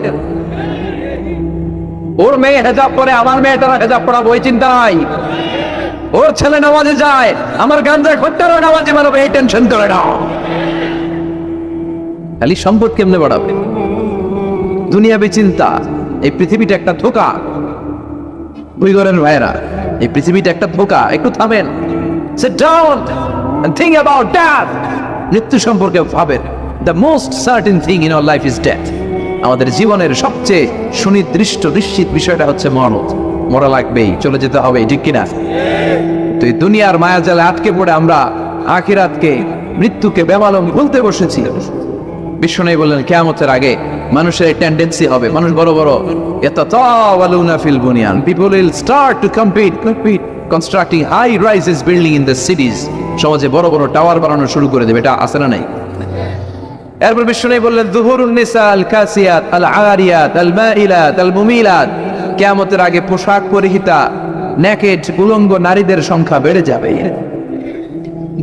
ওর মেয়ে হেজাব পরে, আমার মেয়েটারা হেজাব পড়াবো, ওই চিন্তা নাই। ওর ছেলে নামাজে যায়, আমার গাঞ্জা খোট্টারও নামাজে বানাবো, এই টেনশন করে না। খালি সম্পদ কেমনে বাড়াবে, দুনিয়াবি চিন্তা। এই পৃথিবীটা একটা ধোঁকা। বুইগরের ভাইরা, এই পৃথিবীটা একটা ধোঁকা। একটু থামেন, sit down and think about death. মৃত্যু সম্পর্কে ভাবেন। The most certain thing in our life is death. আমাদের জীবনের সবচেয়ে সুনির্দিষ্ট নিশ্চিত বিষয়টা হচ্ছে মরণ। মরা লাগবেই, চলে যেতে হবে, ঠিক কিনা? তো এই দুনিয়ার মায়াজালে আটকে পড়ে আমরা আখিরাতকে, মৃত্যুকে বেমালুম ভুলতে বসেছি। বিশ্বনবী বললেন কিয়ামতের আগে মানুষের টেন্ডেন্সি হবে, মানুষ বড় বড় ইয়াতাতাওয়ালুনা feel বুনিয়ান, people will start to compete constructing high rises building in the cities. সমাজে বড় বড় টাওয়ার বানানো শুরু করে দেবে। এটা আছে না নাই? এরপর বিশ্বনবী বললেন যুহুরুন নিসা আল কাসিয়াত আল আরিয়াত আল মাইলাত আল মুমিলাত, কিয়ামতের আগে পোশাক পরিহিতা নেকেড উলঙ্গ নারীদের সংখ্যা বেড়ে যাবে।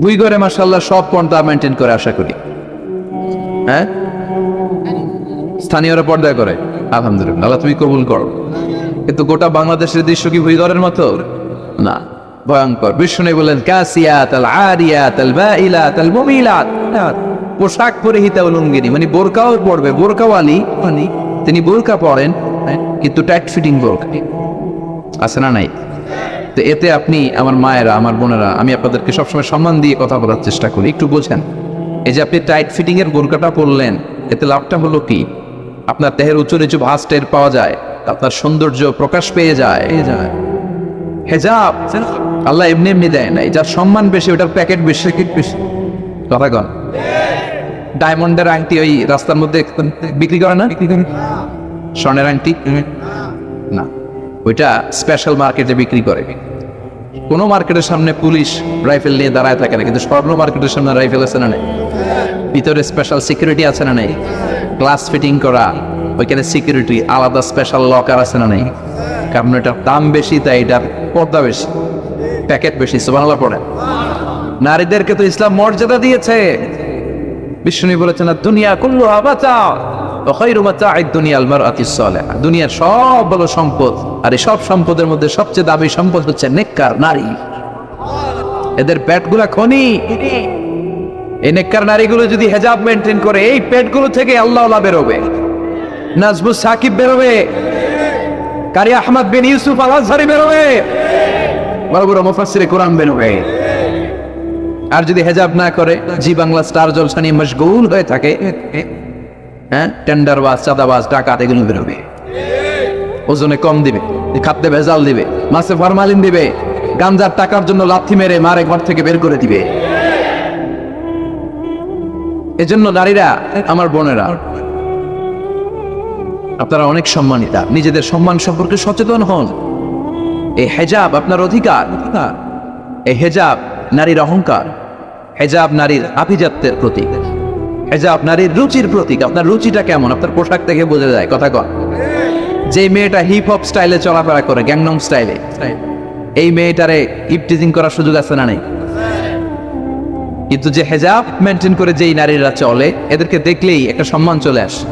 দুই ঘরে মাশাআল্লাহ সব পর্দা মেইনটেইন করে, আশা করি। হ্যাঁ, স্থানীয়রা পর্দা করে, আলহামদুলিল্লাহ, আল্লাহ তুমি কবুল করো। কিন্তু গোটা বাংলাদেশের দৃশ্য কি ভুইগরের মতো? না, ভয়ঙ্কর। বিষ্ণু বললেন কাসিয়াত আল আরিয়াত আল মাইলাত আল মুমিলাত, পোশাক পরিহিতা উলঙ্গিনী, মানে বোরকাও পড়বে, বোরকাওয়ালি, মানে তিনি বোরকা পরেন কিন্তু টাইট ফিটিং বোরকা। আছে না নাই? তো এতে আপনি, আমার মায়েরা, আমার বোনেরা, আমি আপনাদেরকে সবসময় সম্মান দিয়ে কথা বলার চেষ্টা করি, একটু বোঝেন। এই যে আপনি টাইট ফিটিং এর বোরকাটা পরলেন, এতে লাভটা হলো কি? আপনার দেহের উঁচু নিচু ভাঁজ টের পাওয়া যায়, আপনার সৌন্দর্য প্রকাশ পেয়ে যায়। হেজাব আল্লাহ এমনি এমনি দেয় নাই, যার সম্মান বেশি ওটার প্যাকেট বেশি। কথা কন, ডায়মন্ডের আংটি ওই রাস্তার মধ্যে বিক্রি করে না? স্বর্ণের আংটি না, ওইটা স্পেশাল মার্কেটে বিক্রি করে। কোনো মার্কেটের সামনে পুলিশ রাইফেল নিয়ে দাঁড়ায় থাকে না, কিন্তু স্বর্ণ মার্কেটের সামনে রাইফেল আছে না নেই? ভিতরে স্পেশাল সিকিউরিটি আছে না নেই? গ্লাস ফিটিং করা, ওইখানে সিকিউরিটি আলাদা স্পেশাল লকার আছে না নেই? কারণ এটার দাম বেশি, তাই এটার পর্দা বেশি, প্যাকেট বেশি। সুবহানাল্লাহ পড়ে। নারীদেরকে তো ইসলাম মর্যাদা দিয়েছে। বিষ্ণু বলেছেন, দুনিয়া কুল্লুহা মাতা ওয়া খায়রু মাতা'আদ দুনিয়াল মারআতিস সালিহা। দুনিয়ার সব বড় সম্পদ, আর এই সব সম্পদের মধ্যে সবচেয়ে দামি সম্পদ হচ্ছে নেককার নারী। এদের পেটগুলা খনি। এই নেককার নারীগুলো যদি হেজাব মেনটেন করে, এই পেটগুলো থেকে আল্লাহওয়ালা বেরোবে, নাজমুস সাকিব বেরোবে, কারি আহমদ বিন ইউসুফ আল আজহারি বেরোবে, বড় বড় মুফাসসিরে কোরআন বেরোবে। আর যদি হেজাব না করে, জি বাংলা স্টার জলসা নিয়ে মশগুল হয়ে থাকে, হ্যাঁ, টেন্ডারবাজ, চাঁদাবাজ, ডাকাত, এগুলো বেরোবে। ওজনে কম দিবে, খাদ্যে ভেজাল দিবে, মাছে ফরমালিন দিবে, গাঞ্জার টাকার জন্য লাথি মেরে মারে ঘর থেকে বের করে দিবে। এজন্য নারীরা, আমার বোনেরা, আপনারা অনেক সম্মানিতা, নিজেদের সম্মান সম্পর্কে সচেতন হন। এই হেজাব আপনার অধিকার। এই হেজাব নারীর অহংকার, হেজাব নারীর আভিজাত্যের প্রতীক, হেজাব নারীর রুচির প্রতীক। আপনার রুচিটা কেমন আপনার পোশাক থেকে বোঝা যায়। কথা কন, যে মেয়েটা হিপ হপ স্টাইলে চলাফেরা করে, গ্যাংনং স্টাইলে, এই মেয়েটারে ইপটিজিং করার সুযোগ আছে না নেই? কিন্তু যে হেজাব মেনটেন করে যেই নারীরা চলে, এদেরকে দেখলেই একটা সম্মান চলে আসে।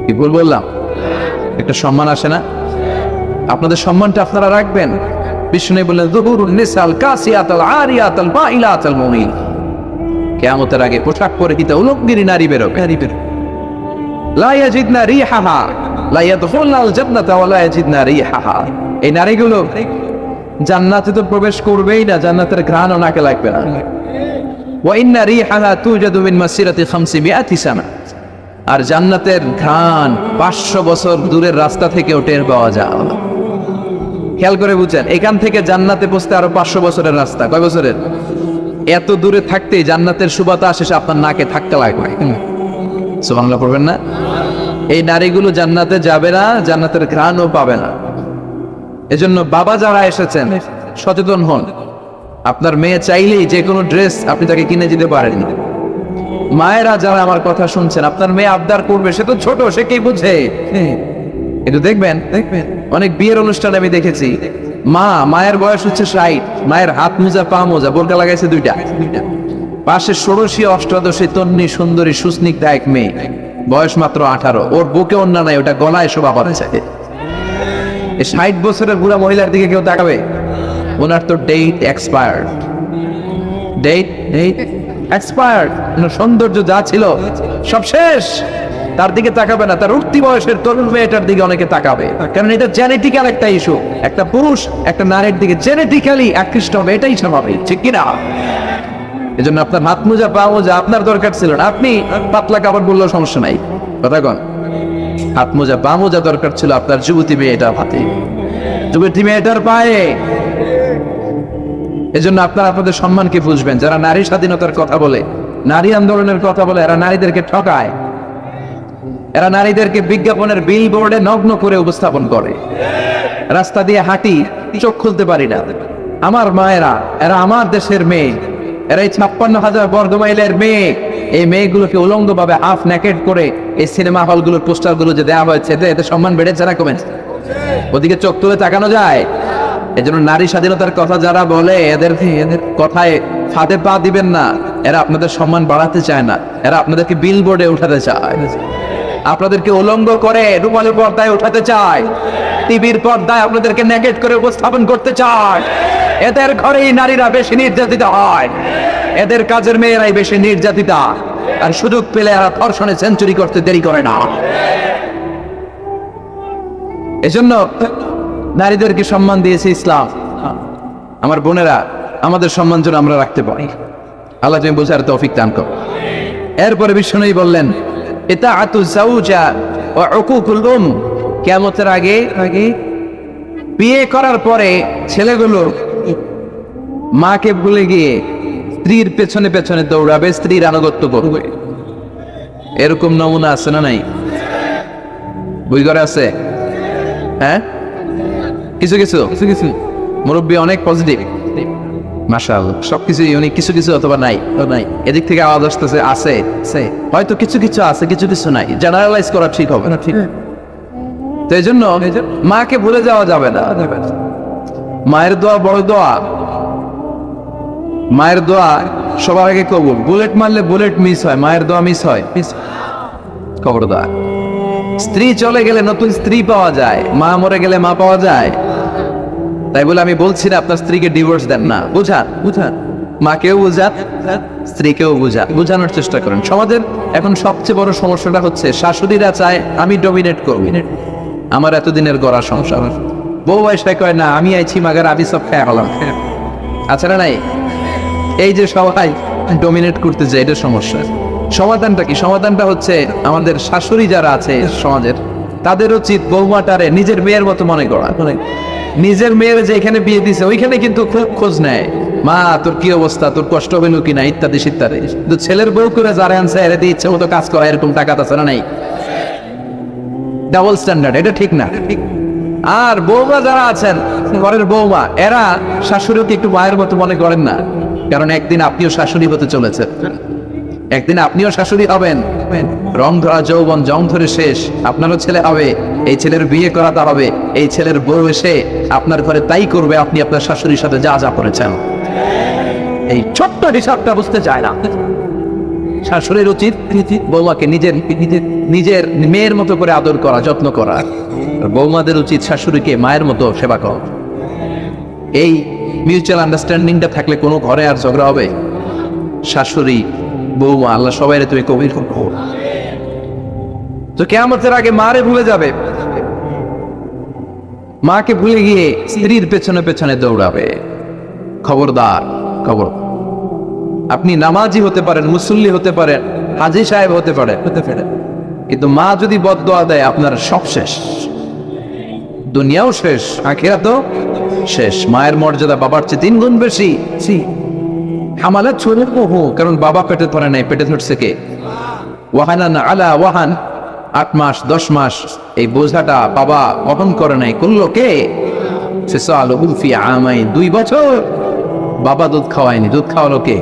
কি ভুল বললাম? একটা সম্মান আসে না? আপনাদের সম্মানটা আপনারা রাখবেন। বিষ্ণু বললেন, যুহুরুন নিসাল কাসিয়াতাল আরিয়াতাল মাইলাতাল মুমিন। কিয়ামতের আগে পোশাক পরিহিত উলঙ্গিনী নারী বেরোবে। লা ইয়াজিদনা রিহাহা লা ইয়াদখুলনাল জান্নাতা ওয়া লা ইয়াজিদনা রিহাহা। এই নারীগুলো জান্নাতে তো প্রবেশ করবেই না, জান্নাতের ঘ্রাণও নাকে লাগবে না। ওয়া ইন্না রিহাহা তুজাদু মিন মাসিরাতি 500 সানা। আর জান্নাতের ঘ্রাণ 500 বছর দূরের রাস্তা থেকেও টের পাওয়া যায়। খেয়াল করে বুঝছেন, এখান থেকে জান্নাতে পৌঁছতে আরো 500 বছরের রাস্তা। কয় বছরের? এত দূরে থাকতেই জান্নাতের সুবাতাস এসে আপনার নাকে ধাক্কা লাগবে। সুবহানাল্লাহ পড়বেন না? এই নারীগুলো জান্নাতে যাবে না, জান্নাতের ঘ্রাণও পাবে না। এজন্য বাবা যারা এসেছেন, সচেতন হন। আপনার মেয়ে চাইলেই যে কোনো ড্রেস আপনি তাকে কিনে দিতে পারেন। মায়েরা যারা আমার কথা শুনছেন, আপনার মেয়ে আবদার করবে, সে তো ছোট, সে কি বুঝে? একটু দেখবেন, অনেক বিয়ের অনুষ্ঠানে আমি দেখেছি, মায়ের বয়স হচ্ছে 60, মায়ের হাত মোজা, পা মোজা, বোরকা লাগাইছে দুইটা, পাশে ষোড়শী অষ্টাদশী তন্নি সুন্দরী সুস্নিগ্ধা এক মেয়ে, বয়স মাত্র 18, ওর বুকে অন্য নাই, ওটা গলায় শোভা পাচ্ছে। 60 বছরের বুড়া মহিলার দিকে কেউ তাকাবে? ওনার তো ডেট এক্সপায়ার্ড, ডেট এক্সপায়ার্ড। সৌন্দর্য যা ছিল সব শেষ, তার দিকে তাকাবে না। তার উঠতি বয়সের তরুণ মেয়েটার দিকে অনেকে তাকাবে, কারণ এটা জেনেটিক্যাল একটা ইস্যু। একটা পুরুষ একটা নারীর দিকে জেনেটিক্যালি আকৃষ্ট হবে, এটাই স্বাভাবিক, ঠিক কিনা? এজন্য আপনার হাত মোজা, পা মোজা আপনার দরকার ছিল না, আপনি পাতলা কাপড় বললেও সমস্যা নাই। কথা কন, হাত মোজা, পা মোজা দরকার ছিল আপনার যুবতী মেয়েটার হাতে, যুবতী মেয়েটার পায়ে। এজন্য আপনারা আপনাদের সম্মানকে বুঝবেন। যারা নারী স্বাধীনতার কথা বলে, নারী আন্দোলনের কথা বলে, এরা নারীদেরকে ঠকায়। এরা নারীদেরকে বিজ্ঞাপনের বিল বোর্ডে নগ্ন করে উপস্থাপন করে। রাস্তা দিয়ে হাঁটি, চোখ খুলতে পারি না। আমার মায়েরা, এরা আমার দেশের মেয়ে, এরা এই 56,000 বর্গমাইলের মেয়ে। এই মেয়েগুলোকে উলঙ্গ ভাবে হাফ নেকেড করে এই সিনেমা হলগুলোর পোস্টারগুলো যে দেওয়া হয়েছে, এতে সম্মান বেড়েছে না কমেছে? ওদিকে চোখ তুলে তাকানো যায়? এজন্য নারী স্বাধীনতার কথা যারা বলে, এদের কথায় ফাঁদে পা দিবেন না। এরা আপনাদের সম্মান বাড়াতে চায় না, এরা আপনাদেরকে বিল বোর্ডে উঠাতে চায়, আপনাদেরকে উলঙ্গ করে রূপালী পর্দায় উঠাতে চায়, টিভির পর্দায় আপনাদেরকে নেগেট করে উপস্থাপন করতে চায়। এদের ঘরেই নারীরা বেশি নির্যাতিত হয়, এদের কাজের মেয়েরাই বেশি নির্যাতিতা। আর সুযোগ পেলে এরা ধর্ষণে সেঞ্চুরি করতে দেরি করে না। এজন্য নারীদেরকে সম্মান দিয়েছে ইসলাম। আমার বোনেরা, আমাদের সম্মান যেন আমরা রাখতে পারি। আল্লাহ তুমি বোঝার তৌফিক দান করো। এরপরে বিষ্ণু বললেন, ইতাআতু যাওজা ওয়া উকুকুল কিয়ামতের আগে বিয়ে করার পরে ছেলেগুলো মাকে ভুলে গিয়ে স্ত্রীর পেছনে পেছনে দৌড়াবে, স্ত্রীর আনুগত্য করবে। এরকম নমুনা আছে না নাই? বই করে আছে? হ্যাঁ, কিছু কিছু মুরব্বী অনেক পজিটিভ, মাশাআল্লাহ, সবকিছু ইউনিক, কিছু কিছু অথবা নাই। এদিক থেকে আওয়াজ আসতেছে আছে, হয়তো কিছু কিছু আছে, কিছু কিছু নাই। জেনারেলাইজ করা ঠিক হবে না, ঠিক? তো এই জন্য মাকে ভুলে যাওয়া যাবে না। মায়ের দোয়া বড় দোয়া, মায়ের দোয়া সবার আগে কবুল। বুলেট মারলে বুলেট মিস হয়, মায়ের দোয়া মিস হয়? খবরদার। স্ত্রী চলে গেলে নতুন স্ত্রী পাওয়া যায়, মা মরে গেলে মা পাওয়া যায়? তাই বলে আমি বলছি না আপনার স্ত্রীকে ডিভোর্স দেন না, বুঝান, মাকেও বুঝান, স্ত্রীকেও বুঝানোর চেষ্টা করেন। সমাজের এখন সবচেয়ে বড় সমস্যাটা হচ্ছে শাশুড়িরা চায় আমি ডমিনেট করব, আমার এতদিনের গড়া সংসার। বউ এসে কয় না আমি আইছি মাগার আমি সব খেয়ে হলাম। আচ্ছা না নাই? এই যে সবাই ডমিনেট করতে যায়, এটা সমস্যা। সমাধানটা কি? সমাধানটা হচ্ছে আমাদের শাশুড়ি যারা আছে সমাজের, তাদের উচিত বৌমাটারে নিজের মেয়ের মতো মনে করা। নিজের মেয়ের যে এখানে বিয়ে দিছে ওইখানে কিন্তু খুব খোঁজ নেয়, মা তোর কি অবস্থা, তোর কষ্ট হইল কিনা, ইত্যাদি ইত্যাদি। কিন্তু ছেলের বউ করে যারা আনছে এর দিয়ে ইচ্ছে মতো কাজ করা, এরকম টাকা আছে না নাই? ডাবল স্ট্যান্ডার্ড, এটা ঠিক না। আর বৌমা যারা আছেন, ঘরের বৌমা, এরা শাশুড়িকে একটু মায়ের মতো মনে করেন না, কারণ একদিন আপনিও শাশুড়ি হতে চলেছেন, একদিন আপনিও শাশুড়ি হবেন। রং ধরা যৌবন জং ধরে শেষ, আপনারও ছেলে হবে, এই ছেলের বিয়ে করাতে হবে, এই ছেলের বউ এসে আপনার ঘরে তাই করবে আপনি আপনার শাশুড়ির সাথে যা যা করেছেন। এই ছোট্ট হিসাবটা বুঝতে চায় না। শাশুড়ির উচিত বৌমাকে নিজের মেয়ের মতো করে আদর করা, যত্ন করা। বৌমাদের উচিত শাশুড়িকে মায়ের মতো সেবা করা। এই মিউচুয়াল আন্ডারস্ট্যান্ডিংটা থাকলে কোনো ঘরে আর ঝগড়া হবে? শাশুড়ি বৌমা আল্লাহ সবাই তুমি কবির করবো। তো কিয়ামতের আগে মারে ভুলে যাবে, মাকে ভুলে গিয়ে স্ত্রীর পেছনে পেছনে দৌড়াবে। খবরদার, খবর। আপনি নামাজি হতে পারেন, মুসল্লি হতে পারেন, হাজী সাহেব হতে পারেন, কিন্তু মা যদি বদদোয়া দেয় আপনার সব শেষ, দুনিয়াও শেষ, আখিরাতও শেষ। মায়ের মর্যাদা বাবার চেয়ে 3 গুণ বেশি। হামালা ছোট বহু, কারণ বাবা পেটে ধরে নাই, পেটে ধরছে কে? ওয়াহানা না আলা ওয়াহান, 8 মাস 10 মাস এই বোঝাটা বাবা বহন করে নাই, করলো কে? ফিসালুহু ফি আমাইন, 2 বছর বাবা দুধ খাওয়ায়নি, দুধ খাওয়ালো কে?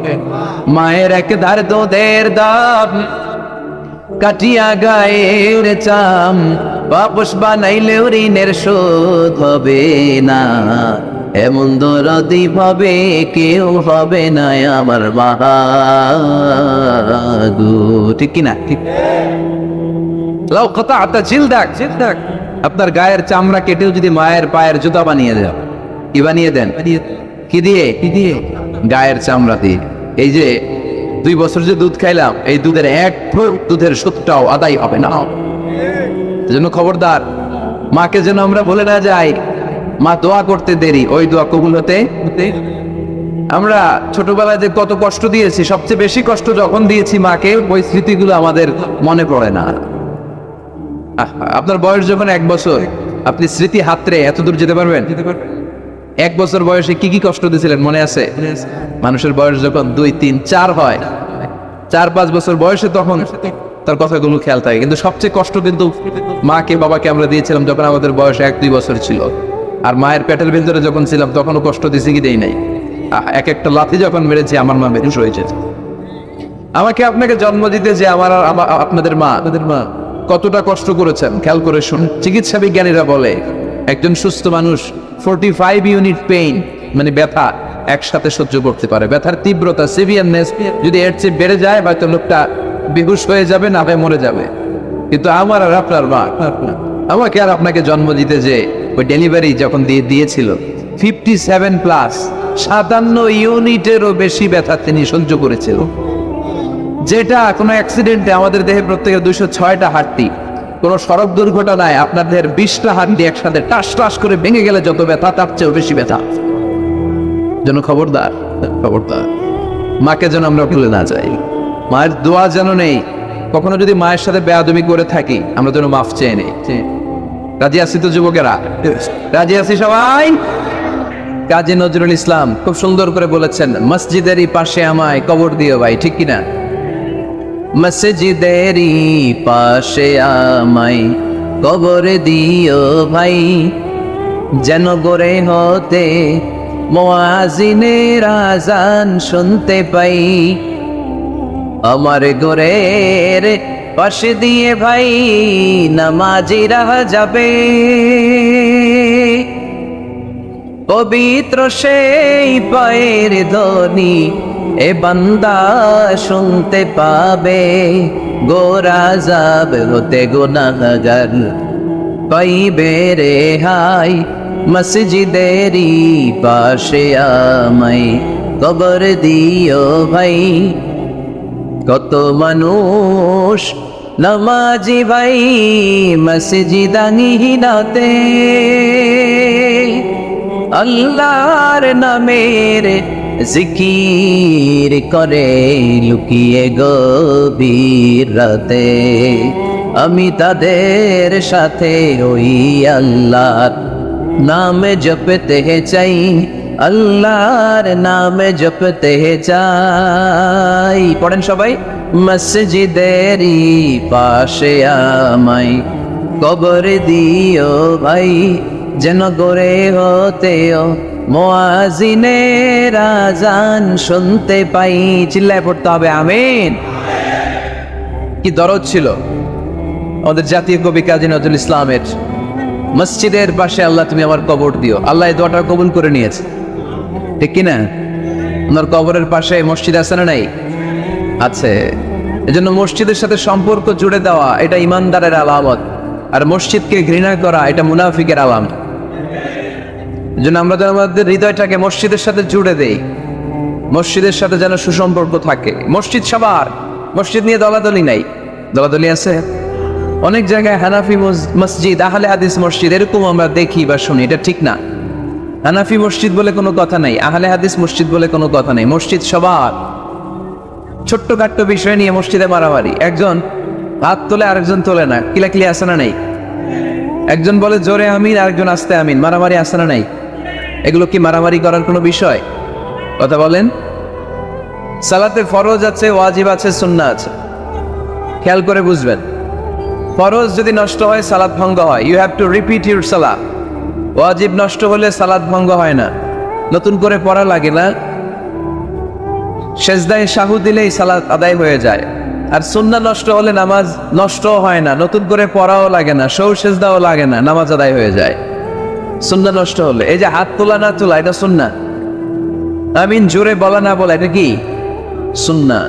মায়ের এক ধার দুধের দাম কাটিয়া গায়ের চাম, বাপস বানাইলে ঋণের শোধ হবে না, এমন দরদি ভাবে কেউ হবে না আমার বাহাগু। ঠিক কিনা? ঠিক। লাউ কাতাআতা জিলদাক, আপনার গায়ের চামড়া কেটেও যদি মায়ের পায়ের জুতা বানিয়ে দেন, কি বানিয়ে দেন? কি দিয়ে? গায়ের চামড়া দিয়ে। এই যে 2 বছর যে দুধ খাইলাম, এই দুধের 1 ফোঁটা দুধের সুদটাও আদায় হবে না। এজন্য খবরদার, মাকে যেন আমরা বলে না যাই মা দোয়া করতে দেরি, ওই দোয়া কবুল হতে। আমরা ছোটবেলায় যে কত কষ্ট দিয়েছি, সবচেয়ে বেশি কষ্ট যখন দিয়েছি মাকে, ওই স্মৃতিগুলো আমাদের মনে পড়ে না। আপনার বয়স যখন 1 বছর, আপনি স্মৃতি হাতরে এত দূর যেতে পারবেন? 1 বছর বয়সে কি কি কষ্ট দিয়েছিলেন মনে আছে? মানুষের বয়স যখন 2, 3, 4 হয়, 4-5 বছর বয়সে, তখন তার কথাগুলো খেয়াল থাকে। কিন্তু সবচেয়ে কষ্ট কিন্তু মাকে বাবাকে আমরা দিয়েছিলাম যখন আমাদের বয়স 1-2 বছর ছিল। আর মায়ের পেটের ভিতরে যখন ছিলাম তখনও কষ্ট দিয়েছি কি দেই নাই? এক একটা লাথি যখন মেরেছি আমার মা বেহুশ হয়েছে। আমাকে আপনাকে জন্ম দিতে যে আপনাদের মা কতটা কষ্ট করেছেন খেয়াল করে শুনুন। চিকিৎসা বিজ্ঞানীরা বলে একজন সুস্থ মানুষ 45 ইউনিট পেইন, মানে ব্যথা, একসাথে সহ্য করতে পারে। ব্যথার তীব্রতা, সিভিয়ারনেস যদি এর চেয়ে বেড়ে যায়, হয়তো লোকটা বেহুশ হয়ে যাবে, না হয় মরে যাবে। কিন্তু আমার আর আপনার মা, আমাকে আর আপনাকে জন্ম দিতে যে ওই ডেলিভারি যখন দিয়েছিল, 57+, 57 ইউনিটেরও বেশি ব্যথা তিনি সহ্য করেছিল। যেটা কোনো অ্যাক্সিডেন্টে আমাদের দেহে প্রত্যেকের 206টা হাড়টি, কোনো সড়ক দুর্ঘটনায় আপনার দেহের 20টা হাড়টি একসাথে টাস টাস করে ভেঙে গেলে যত ব্যথা, তার চেয়েও বেশি ব্যথা। যেন খবরদার, খবরদার, মাকে যেন আমরা ভুলে না যাই। মায়ের দোয়া যেন নেই, কখনো যদি মায়ের সাথে বেয়াদবি করে থাকি আমরা যেন মাফ চেয়ে নেই। রাজি আছি তো যুবকেরা? রাজি আছি সবাই? কাজী নজরুল ইসলাম খুব সুন্দর করে বলেছেন, মসজিদেরই পাশে আমায় কবর দিও ভাই, ঠিক কিনা? মসজিদেরই পাশে আমায় কবর দিও ভাই, যেন গড়ে হতে মুয়াজ্জিনের আযান শুনতে পাই। আমার ঘরের পাশে দিয়ে ভাই নামাজিরা যাবে, পবিত্র সেই পায়ের ধ্বনি এ বান্দা শুনতে পাবে। গোরা যাব হতে গুনাহগার পাইবে রেহাই, মসজিদেরই পাশে আমায় কবর দিও ভাই। কত মানুষ নামাজি ভাই মসজিদানিহীনতে, আল্লাহর নামের জিকির করে লুকিয়ে গভীর রাতে। আমি তাদের সাথে ওই আল্লাহর নাম জপতে চাই, আল্লাহর নাম জপতে চাই। পড়েন সবাই, মসজিদেরই পাশে আমায় কবর দিও ভাই, যেন গড়ে হতেও মুয়াজ্জিনের আযান শুনতে পাই। চিল্লায় পড়তে হবে আমিন। কি দরদ ছিল আমাদের জাতীয় কবি কাজী নজরুল ইসলামের, মসজিদের পাশে আল্লাহ তুমি আমার কবর দিও। আল্লাহ এই দোয়াটা কবুল করে নিয়েছে, ঠিক কিনা? আপনার কবরের পাশে মসজিদ আছে না নাই? আছে। এজন্য মসজিদের সাথে সম্পর্ক জুড়ে দেওয়া এটা ইমানদারের আলামত, আর মসজিদকে ঘৃণা করা এটা মুনাফিকের আলামত। এজন্য আমরা যেন আমাদের হৃদয়টাকে মসজিদের সাথে জুড়ে দেই, মসজিদের সাথে যেন সুসম্পর্ক থাকে। মসজিদ সবার, মসজিদ নিয়ে দলাদলি নাই। দলাদলি আছে অনেক জায়গায়, হানাফি মসজিদ, আহলে হাদিস মসজিদ এরকম আমরা দেখি বা শুনি, এটা ঠিক না। হানাফি মসজিদ বলে কোনো কথা নাই, আহলে হাদিস মসজিদ বলে কোনো কথা নাই। মসজিদ সবার। ছোট্টখাট্ট বিষয় নিয়ে মসজিদে মারামারি, একজন হাত তোলে আরেকজন তোলে না, কিলাকিলি আছে না নাই? একজন বলে জোরে আমিন, আরেকজন আস্তে আমিন, মারামারি আছে না নাই? এগুলো কি মারামারি করার কোনো বিষয়? কথা বলেন। সালাতে ফরজ আছে, ওয়াজিব আছে, সুন্নাহ আছে, খেয়াল করে বুঝবেন। ফরজ যদি নষ্ট হয় সালাত ভঙ্গ হয়, you have to repeat your সালাত। ওয়াজিব নষ্ট হলে সালাত ভঙ্গ হয় না, নতুন করে পড়া লাগে না, সেজদায় সাহু দিলেই সালাত আদায় হয়ে যায়। আর সুন্নাহ নষ্ট হলে নামাজ নষ্টও হয় না, নতুন করে পড়াও লাগে না, সৌ সেজদাও লাগে না, নামাজ আদায় হয়ে যায় সুন্নাহ নষ্ট হলে। এই যে হাত তোলা না তোলা এটা সুন্নাহ, আমিন জোরে বলা না বলা এটা কি সুন্নাহ,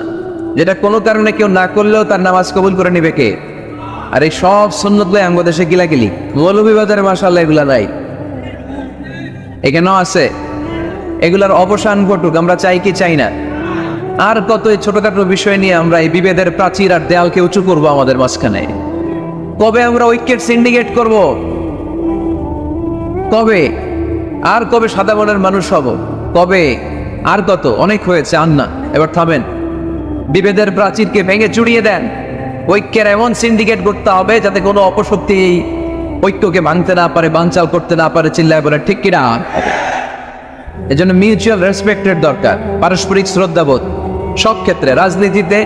যেটা কোনো কারণে কেউ না করলেও তার নামাজ কবুল করে নিবে কে? আর এই সব সুন্নতগুলো বাংলাদেশে গিলাগিলি, মৌলভীবাজারে মাশাআল্লাহ এগুলা নাই, এখানেও আছে। এগুলার অবসান ঘটুক, আমরা চাই কি চাই না? আর কত এই ছোটখাটো বিষয় নিয়ে আমরা এই বিভেদের প্রাচীর আর দেয়ালকে উঁচু করবো আমাদের মাঝখানে? কবে আমরা ঐক্যের সিন্ডিকেট করব? কবে? আর কবে সাদা মনের মানুষ হব? কবে? আর কত? অনেক হয়েছে, আর না, এবার থামেন। বিভেদের প্রাচীরকে ভেঙে চুড়িয়ে দেন, ঐক্যের এমন সিন্ডিকেট করতে হবে যাতে কোনো অপশক্তি ঐক্যকে ভাঙতে না পারে, বানচাল করতে না পারে। চিল্লায় বলে ঠিক কিনা? এজন্য মিউচুয়াল রেসপেক্টের দরকার, পারস্পরিক শ্রদ্ধাবোধ সব ক্ষেত্রে, রাজনীতিতে,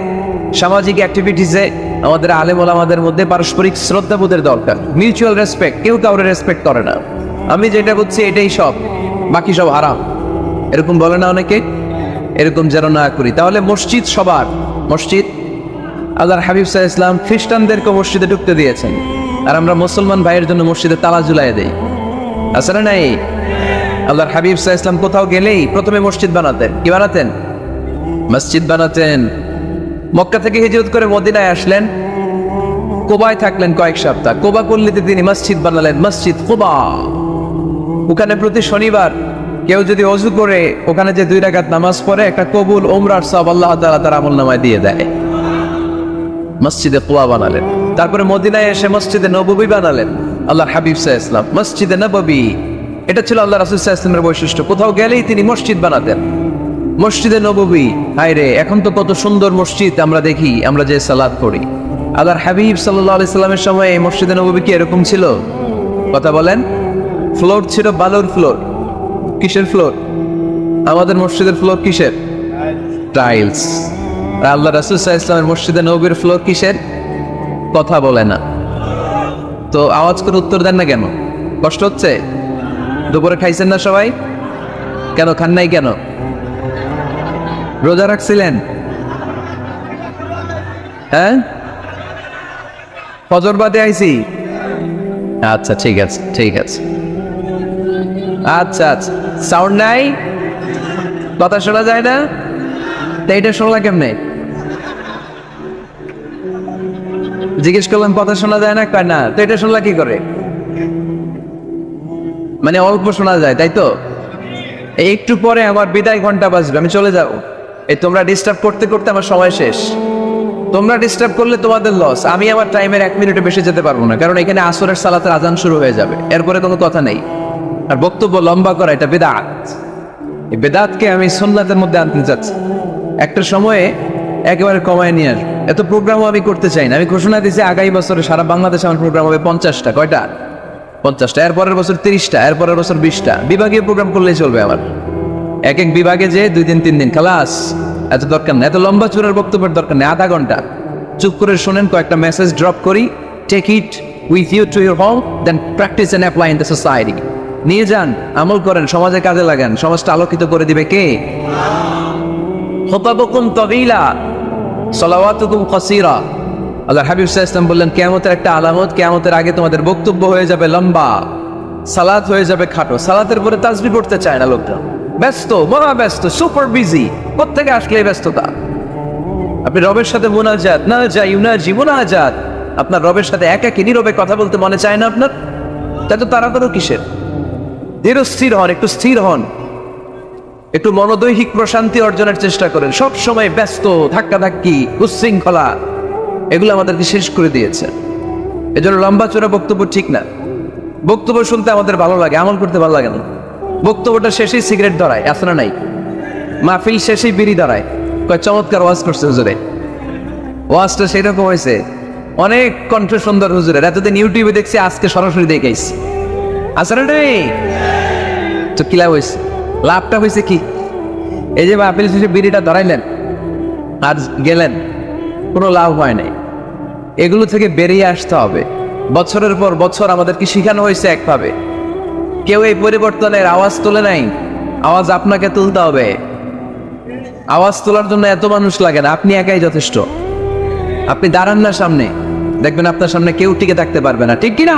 সামাজিক অ্যাক্টিভিটিসে, আমাদের আলেম ওলামাদের মধ্যে পারস্পরিক শ্রদ্ধাবোধের দরকার, মিউচুয়াল রেসপেক্ট। কেউ কাউরে রেসপেক্ট করে না, আমি যেটা বুঝছি এটাই সব, বাকি সব হারাম, এরকম বলে না অনেকে? এরকম যেন না করি। তাহলে মসজিদ সবার। মসজিদ, আল্লাহর হাবিব সাল্লাল্লাহু আলাইহি ওয়াসাল্লাম খ্রিস্টানদেরকে মসজিদে ঢুকতে দিয়েছেন, আর আমরা মুসলমান ভাইয়ের জন্য মসজিদে তালা ঝুলাই দেই, আছে না নাই? আল্লাহর হাবিব সাল্লাল্লাহু আলাইহি ওয়াসাল্লাম কোথাও গেলেই প্রথমে মসজিদ বানাতেন। কি বানাতেন? মসজিদ বানাতেন। মক্কা থেকে হিজরত করে মদিনায় আসলেন, কুবায় থাকলেন কয়েক সপ্তাহ। কুবা পল্লীতে তিনি মসজিদ বানালেন, মসজিদ কুবা। ওখানে প্রতি শনিবার কেউ যদি ওযু করে ওখানে যে 2 রাকাত নামাজ পড়ে, একটা কবুল উমরার সওয়াব আল্লাহ তাআলা তার আমলনামায় দিয়ে দেয়। মসজিদে কুবা বানালেন। তারপরে মদিনায় এসে মসজিদে নববী বানালেন আল্লাহর হাবিব সাল্লাল্লাহু আলাইহি ওয়াসাল্লাম। মসজিদে নববী, এটা ছিল আল্লাহ রাসূল সাল্লাল্লাহু আলাইহি ওয়াসাল্লামের বৈশিষ্ট্য। কোথাও গেলেই তিনি মসজিদ বানাতেন। মসজিদে নববী, হায় রে, এখন তো কত সুন্দর মসজিদ আমরা দেখি, আমরা যে সালাত পড়ি। আল্লাহর হাবিব সাল্লাল্লাহু আলাইহি সাল্লামের সময় এই মসজিদে নববী কি এরকম ছিল? কথা বলেন। ফ্লোর ছিল বালুর ফ্লোর। কিসের ফ্লোর? আমাদের মসজিদের ফ্লোর কিসের? টাইলস। আল্লাহ রাসূল সাল্লাল্লাহু আলাইহি ওয়াসাল্লামের মসজিদে নববীর ফ্লোর কিসের? কথা বলে না। তো আওয়াজ করে উত্তর দেন না কেন? কষ্ট হচ্ছে? দুপুরে খাইছেন না সবাই? কেন খান নাই কেন? রোজা রাখছিলেন? হ্যাঁ, ফজর বাদে আইছি। আচ্ছা ঠিক আছে, ঠিক আছে। আচ্ছা আচ্ছা, সাউন্ড নাই, কথা শোনা যায় না? তো এইটা শোনা কেমনে? জিজ্ঞেস করলাম কথা শোনা যায় না, কয় না। তো এটা শুনলা কি করে? মানে অল্প শোনা যায়, তাই তো? এই একটু পরে আমার বিদায় ঘন্টা বাজবে, আমি চলে যাব। এই তোমরা ডিস্টার্ব করতে করতে আমার সময় শেষ। তোমরা ডিস্টার্ব করলে তোমাদের লস। আমি আমার টাইমের 1 মিনিটে বেশি যেতে পারবো না, কারণ এখানে আসরের সালাতের আজান শুরু হয়ে যাবে, এরপরে কোনো কথা নেই। আর বক্তব্য লম্বা করা এটা বেদাত। এই বেদাতকে আমি সুন্নাতের মধ্যে আনতে চাচ্ছি। একটা সময়ে একেবারে কমায় নিয়ে আসবো। এত প্রোগ্রামও আমি করতে চাই না। আমি ঘোষণা দিয়েছি আগামী বছরে সারা বাংলাদেশে আমার প্রোগ্রাম হবে 50টা। কয়টা? 50টা। এরপরের বছর 30টা, এরপরের বছর 20টা। বিভাগীয় প্রোগ্রাম করলেই চলবে আমার। এক এক বিভাগে যে 2 দিন 3 দিন খালাস। এত দরকার নেই, এত লম্বা চূড়ার বক্তব্যের দরকার নেই। আধা ঘন্টা চুপ করে শোনেন, কয়েকটা মেসেজ ড্রপ করি, take it with you to your home, then practice and apply in the society. নিয়ে যান, আমল করেন, সমাজে কাজে লাগান। সমাজটা আলোকিত করে দিবে কে? খুতাবুকুম তাওয়িলা, সালাওয়াতুকুম কাসীরা। আল্লাহর হাবিব সাল্লাল্লাহু আলাইহি ওয়াসাল্লাম বললেন, কিয়ামতের একটা আলামত, কিয়ামতের আগে তোমাদের বক্তব্য হয়ে যাবে লম্বা, সালাত হয়ে যাবে খাটো। সালাতের পরে তাসবিহ পড়তে চায় না লোকটা, ব্যস্ত, মহা ব্যস্ত, সুপার বিজি। কোত্থেকে আসলে এই ব্যস্ততা? আপনি রবের সাথে মুনাজাত, না যাই ইউনাজি মুনাজাত, আপনার রবের সাথে একাকী নীরবে কথা বলতে মনে চায় না আপনার? তাই তো তাড়াতাড়ি কিসের? ধীর স্থির হন, একটু স্থির হন, একটু মনোদৈহিক প্রশান্তি অর্জনের চেষ্টা করেন। সব সময় ব্যস্ত, ধাক্কাধাক্কি, উচ্ছৃঙ্খলা, এগুলো আমাদেরকে শেষ করে দিয়েছে। এজন্য লম্বা চোরা বক্তব্য ঠিক না। বক্তব্য শুনতে আমাদের ভালো লাগে, আমল করতে ভালো লাগে না। বক্তব্যটা শেষেই সিগারেট ধরায়, আছে না নাই? মাহফিল শেষেই বিড়ি ধরায়, কয় চমৎকার ওয়াজ করছে হুজুরে। ওয়াজটা সেরকম হয়েছে, অনেক কণ্ঠ সুন্দর হুজুরের। এতদিন ইউটিউবে দেখছি, আজকে সরাসরি দেখাইছি। আছে না নাই? তো কি লাভ হয়েছে? লাভটা হয়েছে কি? এই যে মাহফিল শেষে বিড়িটা ধরাইলেন আর গেলেন, কোনো লাভ হয় নাই। এগুলো থেকে বেরিয়ে আসতে হবে। বছরের পর বছর আমাদেরকে শিখানো হয়েছে একভাবে। কেউ এই পরিবর্তনের আওয়াজ তোলে নাই। আওয়াজ আপনাকে তুলতে হবে। আওয়াজ তোলার জন্য এত মানুষ লাগে না, আপনি একাই যথেষ্ট। আপনি দাঁড়ান না সামনে, দেখবেন আপনার সামনে কেউ টিকে থাকতে পারবে না, ঠিক কিনা?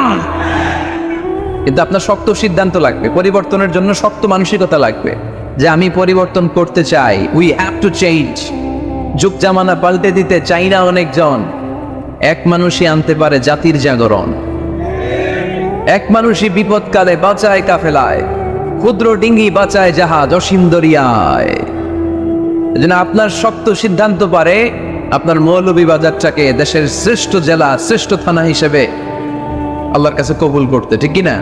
কিন্তু আপনার শক্ত সিদ্ধান্ত লাগবে, পরিবর্তনের জন্য শক্ত মানসিকতা লাগবে, যে আমি পরিবর্তন করতে চাই। We have to change. যুগ জামানা পাল্টে দিতে চাই না অনেকজন। এক মানুষই আনতে পারে জাতির জাগরণ। এক মানুষই বিপদকালে বাঁচায় কাফেলায়, ক্ষুদ্র ডিঙ্গি বাঁচায় জাহাজ অসীম দরিয়ায়। এজন্য আপনার শক্ত সিদ্ধান্ত পারে আপনার মৌলভীবাজারটাকে দেশের শ্রেষ্ঠ জেলা, শ্রেষ্ঠ থানা হিসেবে আল্লাহর কাছে কবুল করতে, ঠিক কিনা?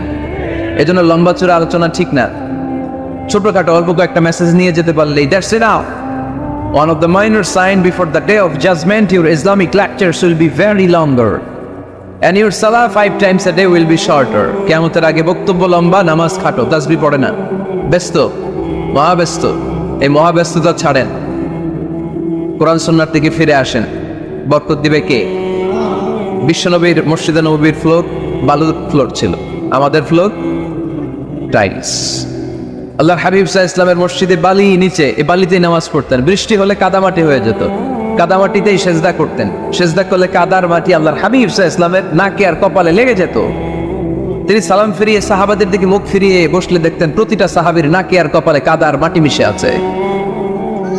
এজন্য লম্বা চূড়া আলোচনা ঠিক না। ছোটখাটো অল্প কয়েকটা মেসেজ নিয়ে যেতে পারলেই that's enough. One of the minor signs before the day of judgment, your Islamic lectures will be very longer, and your salah 5 times a day will be shorter. কিয়ামতের আগে বক্তব্য লম্বা, নামাজ খাটো, তাসবিহ পড়ে না, ব্যস্ত, মহাব্যস্ত। এই মহাব্যস্ততা ছাড়েন, কোরআন সুন্নাহর দিকে ফিরে আসেন। বরকত দিবে কে? বিশ্বনবীর মসজিদে নববীর ফ্লোর বালুর ফ্লোর ছিল, আমাদের ফ্লোর টাইলস। আল্লাহর হাবিব সাল্লাল্লাহু আলাইহি ওয়াসাল্লামের মসজিদে বালি নিচে, এই বালিতেই নামাজ পড়তেন। বৃষ্টি হলে কাদামাটি হয়ে যেত, কাদামাটিতেই সেজদা করতেন। সেজদা করলে কাদার মাটি আল্লাহর হাবিব সাল্লাল্লাহু আলাইহি ওয়াসাল্লামের নাকে আর কপালে লেগে যেত। তিনি সালাম ফিরিয়ে সাহাবাদের দিকে মুখ ফিরিয়ে বসলে দেখতেন প্রতিটা সাহাবীর নাকে আর কপালে কাদার মাটি মিশে আছে।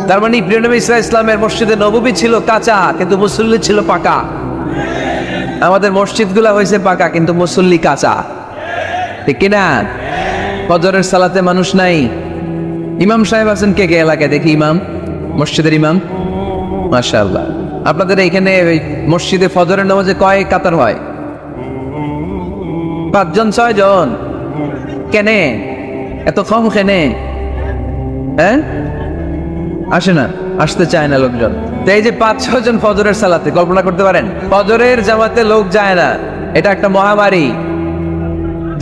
তার মানে প্রিয় নবী সাল্লাল্লাহু আলাইহি ওয়াসাল্লামের মসজিদে নববী ছিল কাঁচা, কিন্তু মুসল্লি ছিল পাকা। আমাদের মসজিদগুলো হয়েছে পাকা, কিন্তু মুসল্লি কাঁচা, ঠিক কিনা? ফজরের সালাতে মানুষ নাই। ইমাম সাহেব আছেন কে কে এলাকায়? দেখি ইমাম, মসজিদের ইমাম, মাশাআল্লাহ। আপনাদের এখানে মসজিদে ফজরের নামাজে কয় কাতার হয়? 5 জন 6 জন। কেনে এত কম? কেনে? হ্যাঁ, আসে না, আসতে চায় না লোকজন। তো এই যে 5-6 জন ফজরের সালাতে, কল্পনা করতে পারেন ফজরের জামাতে লোক যায় না, এটা একটা মহামারী।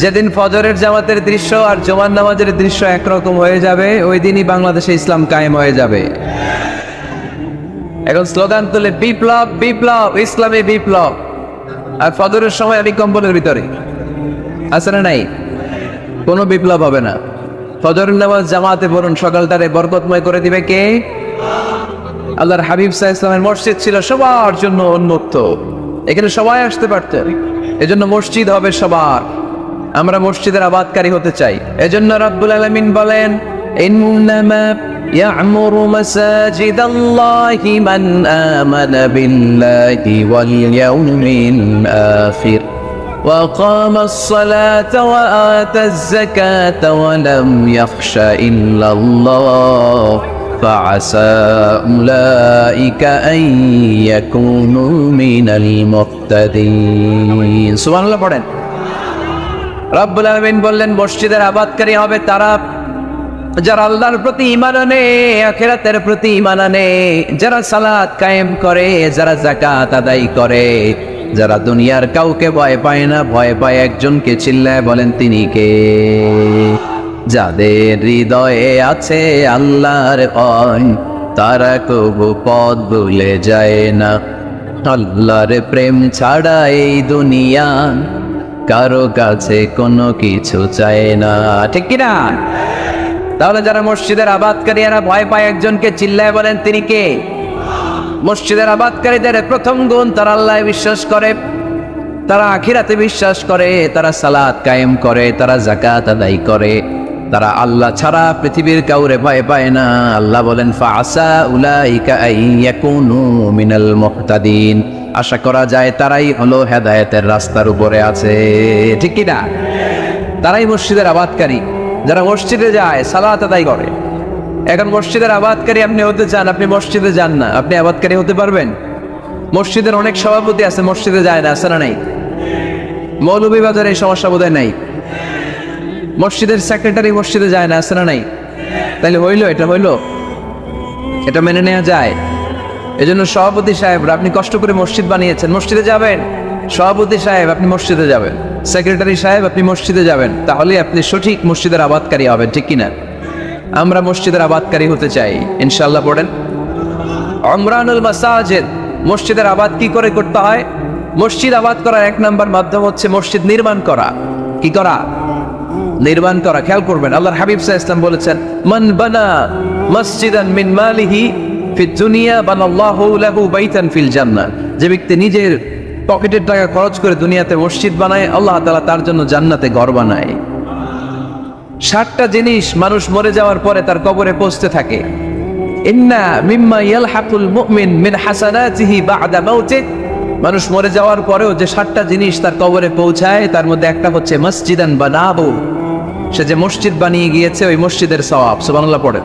যেদিন ফজরের জামাতের দৃশ্য আর জুমার নামাজের দৃশ্য একরকম হয়ে যাবে, ওই দিনই বাংলাদেশে ইসলাম কায়েম হয়ে যাবে। এখন স্লোগান তুলে বিপ্লব বিপ্লব, ইসলামী বিপ্লব। আর ফজরের সময় আমি কম্বলের ভিতরে, আছে না নাই? কোনো বিপ্লব হবে না। ফজরের নামাজ জামাতে পড়ুন, সকালটারে বরকতময় করে দিবে কে? আল্লাহর হাবিব সাল্লাল্লাহু আলাইহি ওয়াসাল্লামের মসজিদ ছিল সবার জন্য উন্মুক্ত, এখানে সবাই আসতে পারতেন। এজন্য মসজিদ হবে সবার। আমরা মসজিদের আবাদকারী হতে চাই। এজন্য রাব্বুল আলামিন বলেন, ইন্নামা ইয়া'মুরু মাসাজিদাল্লাহি মান আমানা বিল্লাহি ওয়াল ইয়াউমিল আখির ওয়া কামাস সালাতা ওয়া আতাজ যাকাতা ওয়া লাম ইয়াখশা ইল্লাল্লাহ فعسى أولئك أن يكونوا من المهتدين سبحان الله পড়েন। রব্বুল আলামিন বললেন মসজিদের আবাদকারী হবে তারা যারা আল্লাহর প্রতি ঈমান আনে, আখিরাতের প্রতি ঈমান আনে, যারা সালাত কায়েম করে, যারা যাকাত আদায় করে, যারা দুনিয়ার কাউকে ভয় পায় না, ভয় পায় একজনকে, চিল্লায় বলেন তিনি কে? যাদের হৃদয়ে আছে আল্লাহর ভয়, তারা কবু পথ ভুলে যায় না। আল্লাহর প্রেম ছাড়া এই দুনিয়া কারো কাছে কোনো কিছু চায় না, ঠিক কিনা? তাহলে যারা মসজিদের আবাদকারী, এরা ভয় পায় একজনকে, চিল্লায় বলেন তিনি কে? মসজিদের আবাদকারীদের প্রথম গুণ, তারা আল্লাহ বিশ্বাস করে, তারা আখিরাতে বিশ্বাস করে, তারা সালাত কায়েম করে, তারা যাকাত আদায় করে, তারা আল্লাহ ছাড়া পৃথিবীর কাউরে ভয় পায় না। আল্লাহ বলেন ফাআসা উলাইকা আইয়াকুনু মিনাল মুহতাদিন, আশা করা যায় তারাই হলো হেদায়েতের রাস্তার উপরে আছে, ঠিক কি না? তারাই মসজিদের আবাদকারী, যারা মসজিদে যায়, সালাত আদায় করে। এখন মসজিদের আবাদকারী আপনি হতে চান, আপনি মসজিদে যান না, আপনি আবাদকারী হতে পারবেন? মসজিদের অনেক সভাপতি আছে মসজিদে যায় না, আছে না নাই? মৌলভীবাজারে এই সমস্যা বোধহয় নাই। মসজিদের সেক্রেটারি মসজিদে যায় না, আছে না নাই? তাইলে হইলো, এটা হইলো, এটা মেনে নেওয়া যায়? এজন্য সভাপতি সাহেবরা, আপনি কষ্ট করে মসজিদ বানিয়েছেন, মসজিদে যাবেন। সভাপতি সাহেব আপনি মসজিদে যাবেন, সেক্রেটারি সাহেব আপনি মসজিদে যাবেন, তাহলে আপনি সঠিক মসজিদের আবাদকারী হবেন, ঠিক কিনা? আমরা মসজিদের আবাদকারী হতে চাই ইনশাআল্লাহ। পড়েন উমরানুল মাসাজিদ। মসজিদের আবাদ কি করে করতে হয়? মসজিদ আবাদ করার এক নাম্বার মাধ্যম হচ্ছে মসজিদ নির্মাণ করা। কি করা? নির্মাণ করা। খেয়াল করবেন, আল্লাহর হাবিব সাল্লাল্লাহু আলাইহি ওয়াসাল্লাম বলেছেন, মান বানা মসজিদান মিন মালিহি ফিদ দুনিয়া বানাল্লাহু লাহু বাইতান ফিল জান্নাহ। যে ব্যক্তি নিজের পকেটের টাকা খরচ করে দুনিয়াতে মসজিদ বানায়, আল্লাহ তাআলা তার জন্য জান্নাতে ঘর বানায়। 60টা জিনিস মানুষ মরে যাওয়ার পরে তার কবরে পৌঁছতে থাকে। ইন্না মিম্মা ইয়ালহাকুল মুমিন মিন হাসানাতিহি বা'দা মাউতিহি। মানুষ মরে যাওয়ার পরেও যে 60টা জিনিস তার কবরে পৌঁছায়, তার মধ্যে একটা হচ্ছে মসজিদান বানাবু। সে যে মসজিদ বানিয়ে গিয়েছে, ওই মসজিদের সওয়াব। সুবহানাল্লাহ পড়ে।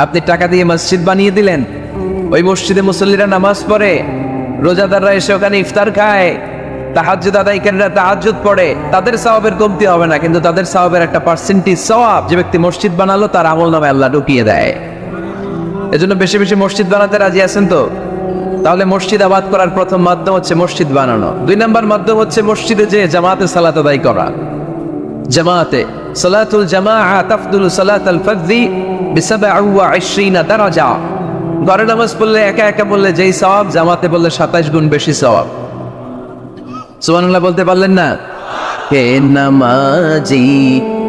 আপনি টাকা দিয়ে মসজিদ বানিয়ে দিলেন, ওই মসজিদে মুসল্লিরা নামাজ পড়ে, রোজাদাররা এসে ওখানে ইফতার খায়, তাহাজ্জুদ আদায়কারীরা তাহাজ্জুদ পড়ে, তাদের সওয়াবের কমতি হবে না, কিন্তু তাদের সওয়াবের একটা পার্সেন্টেজ সওয়াব যে ব্যক্তি মসজিদ বানালো তার আমলনামায় আল্লাহ ঢুকিয়ে দেয়। এজন্য বেশি বেশি মসজিদ বানাতে রাজি আছেন তো? তাহলে মসজিদ আবাদ করার প্রথম মাধ্যম হচ্ছে মসজিদ বানানো। 2 নাম্বার মাধ্যম হচ্ছে মসজিদে যে জামাতে সালাত আদায় করা। জামাতে সালাতুল জামাআ তাফদুলু সালাতাল ফারযি ব27 দারাজা। ঘরে নামাজ পড়লে একা একা বললে যেই সওয়াব, জামাতে বললে 27 গুণ বেশি সওয়াব। সুবহানাল্লাহ বলতে পারলেন না? হে নামাজি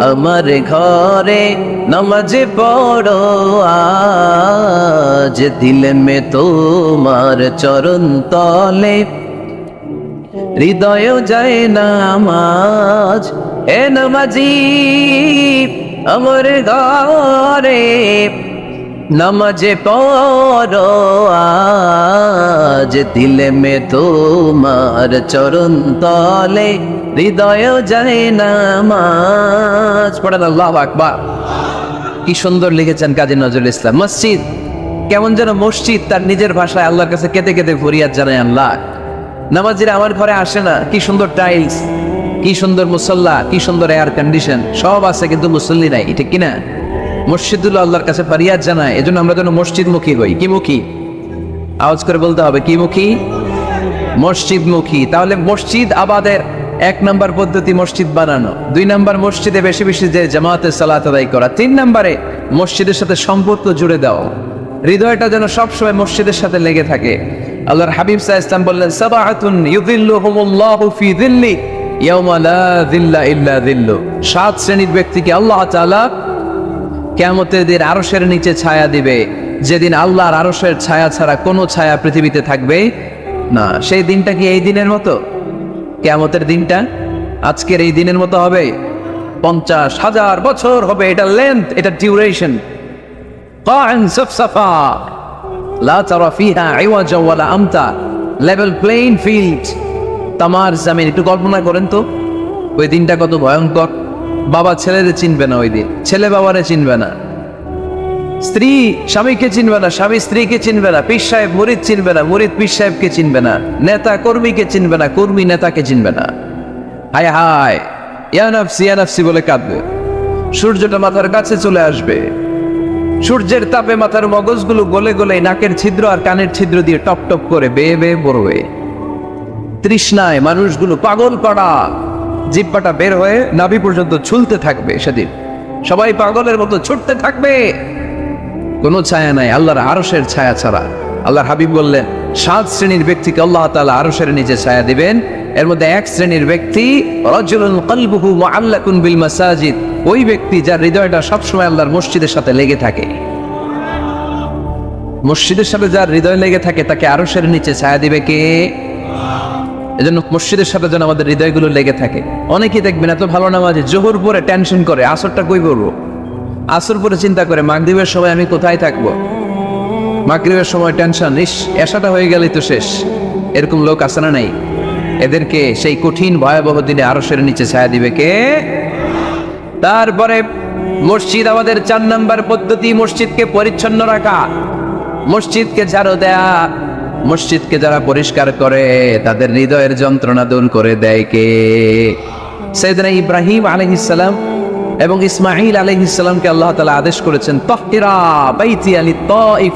আমার ঘরে নামাজ পড়ো আজ, দিলে মে তোমার চরণ তলে হৃদয় যায় নামাজ। হে নামাজি আমার ঘরে নামাজ পড়ো আজ, দিলে মে তোমার চরণ তলে হৃদয় যায় নামাজ। পড়েন আল্লাহু আকবার। কি সুন্দর লিখেছেন কাজী নজরুল ইসলাম। মসজিদ কেমন যেন মসজিদ তার নিজের ভাষায় আল্লাহর কাছে কেঁদে কেঁদে ফরিয়াদ জানায়, আল্লাহ নামাজিরা আমার ঘরে আসে না, কি সুন্দর টাইলস, কি সুন্দর মুসল্লা, কি সুন্দর এয়ার কন্ডিশন, সব আছে কিন্তু মুসল্লি নাই, ঠিক কিনা? মসজিদুল্লাহ আল্লাহর কাছে ফরিয়াদ জানায়। এজন্য আমরা যেন মসজিদ মুখী হই। কি মুখী? আওয়াজ করে বলতে হবে কি মুখী? মসজিদ মুখী। তাহলে মসজিদ আবাদের 1 নম্বর পদ্ধতি মসজিদ বানানো, 2 নম্বর মসজিদে বেশি বেশি যে জামাতে সালাত আদায় করা, 3 নম্বরে মসজিদের সাথে সম্পর্ক জুড়ে দাও, হৃদয়টা যেন সবসময় মসজিদের সাথে লেগে থাকে। আল্লাহর হাবিব সাল্লাল্লাহু আলাইহি ওয়াসাল্লাম বললেন, সাবাআতুন ইউযিল্লুহুমুল্লাহু ফি যিল্লি ইয়াওমা লা যিল্লা ইল্লা যিল্লু। 7 শ্রেণীর ব্যক্তিকে আল্লাহ তাআলা কিয়ামতের দিন আরশের নিচে ছায়া দিবে, যেদিন আল্লাহর আরশের ছায়া ছাড়া কোনো ছায়া পৃথিবীতে থাকবে না। সেই দিনটা কি এই দিনের মতো? কিয়ামতের দিনটা আজকের এই দিনের মতো হবে? 50,000 বছর হবে। এটা লেন্থ, এটা ডিউরেশন। কাআন সাফসাফা লা তারা ফিহা ইওয়াজা ওয়ালা আমতা, লেভেল প্লেইং ফিল্ড, তামার জমিন। একটু কল্পনা করেন তো ওই দিনটা কত ভয়ঙ্কর। বাবা ছেলেরে চিনবে না ওই দিন, ছেলে বাবারে চিনবে না, স্ত্রী স্বামীকে চিনবে না, স্বামী স্ত্রীকে চিনবে না, পীর সাহেব মুরিদ চিনবে না, মুরিদ পীর সাহেবকে চিনবে না, নেতা কর্মীকে চিনবে না, কর্মী নেতাকে চিনবে না। হায় হায়, ইয়া নাফসি বলে কাঁদবে। সূর্যটা মাথার কাছে চলে আসবে, সূর্যের তাপে মাথার মগজগুলো গলে গলে নাকের ছিদ্র আর কানের ছিদ্র দিয়ে টপ টপ করে বেয়ে বেয়ে পড়বে। তৃষ্ণায় মানুষগুলো পাগল পাড়া, জিহ্বাটা বের হয়ে নাভি পর্যন্ত ঝুলতে থাকবে। সেদিন সবাই পাগলের মতো ছুটতে থাকবে, কোনো ছায়া নাই আল্লাহর আরশের ছায়া ছাড়া। আল্লাহর হাবিব বললেন, 7 শ্রেণীর ব্যক্তিকে আল্লাহ তাআলা আরশের নিচে ছায়া দিবেন। এর মধ্যে 1 শ্রেণীর ব্যক্তি রাজুলুন কলবুহু মুআল্লাকুন বিল মাসাজিদ, ওই ব্যক্তি যার হৃদয়টা সবসময় আল্লাহর মসজিদের সাথে লেগে থাকে। মসজিদের সাথে যার হৃদয় লেগে থাকে তাকে আরশের নিচে ছায়া দিবে কে? এজন্য মসজিদের সাথে যেন আমাদের হৃদয়গুলো লেগে থাকে। অনেকেই দেখবেন এত ভালো নামাজি, জোহর পরে টেনশন করে আসরটা কই করবো, আসর পরে চিন্তা করে মাগরিবের সময় আমি কোথায় থাকবো, মাগরিবের সময় টেনশন, ইস এশাটা হয়ে গেলেই তো শেষ। এরকম লোক আছে না নাই? এদেরকে সেই কঠিন ভয়াবহ দিনে আরশের নিচে ছায়া দিবে কে? তারপরে মসজিদ আমাদের 4 নম্বর পদ্ধতি, মসজিদকে পরিচ্ছন্ন রাখা, মসজিদকে ঝাড়ু দেয়া। মসজিদকে যারা পরিষ্কার করে তাদের হৃদয়ের যন্ত্রণা দূর করে দেয় কে? সাইয়েদনা ইব্রাহিম আলাইহিস সালাম এবং ইসমাঈল আলাইহিস সালামকে আল্লাহ তাআলা আদেশ করেছেন, তাহহিরা বাইতিয়া লিত-তাইফ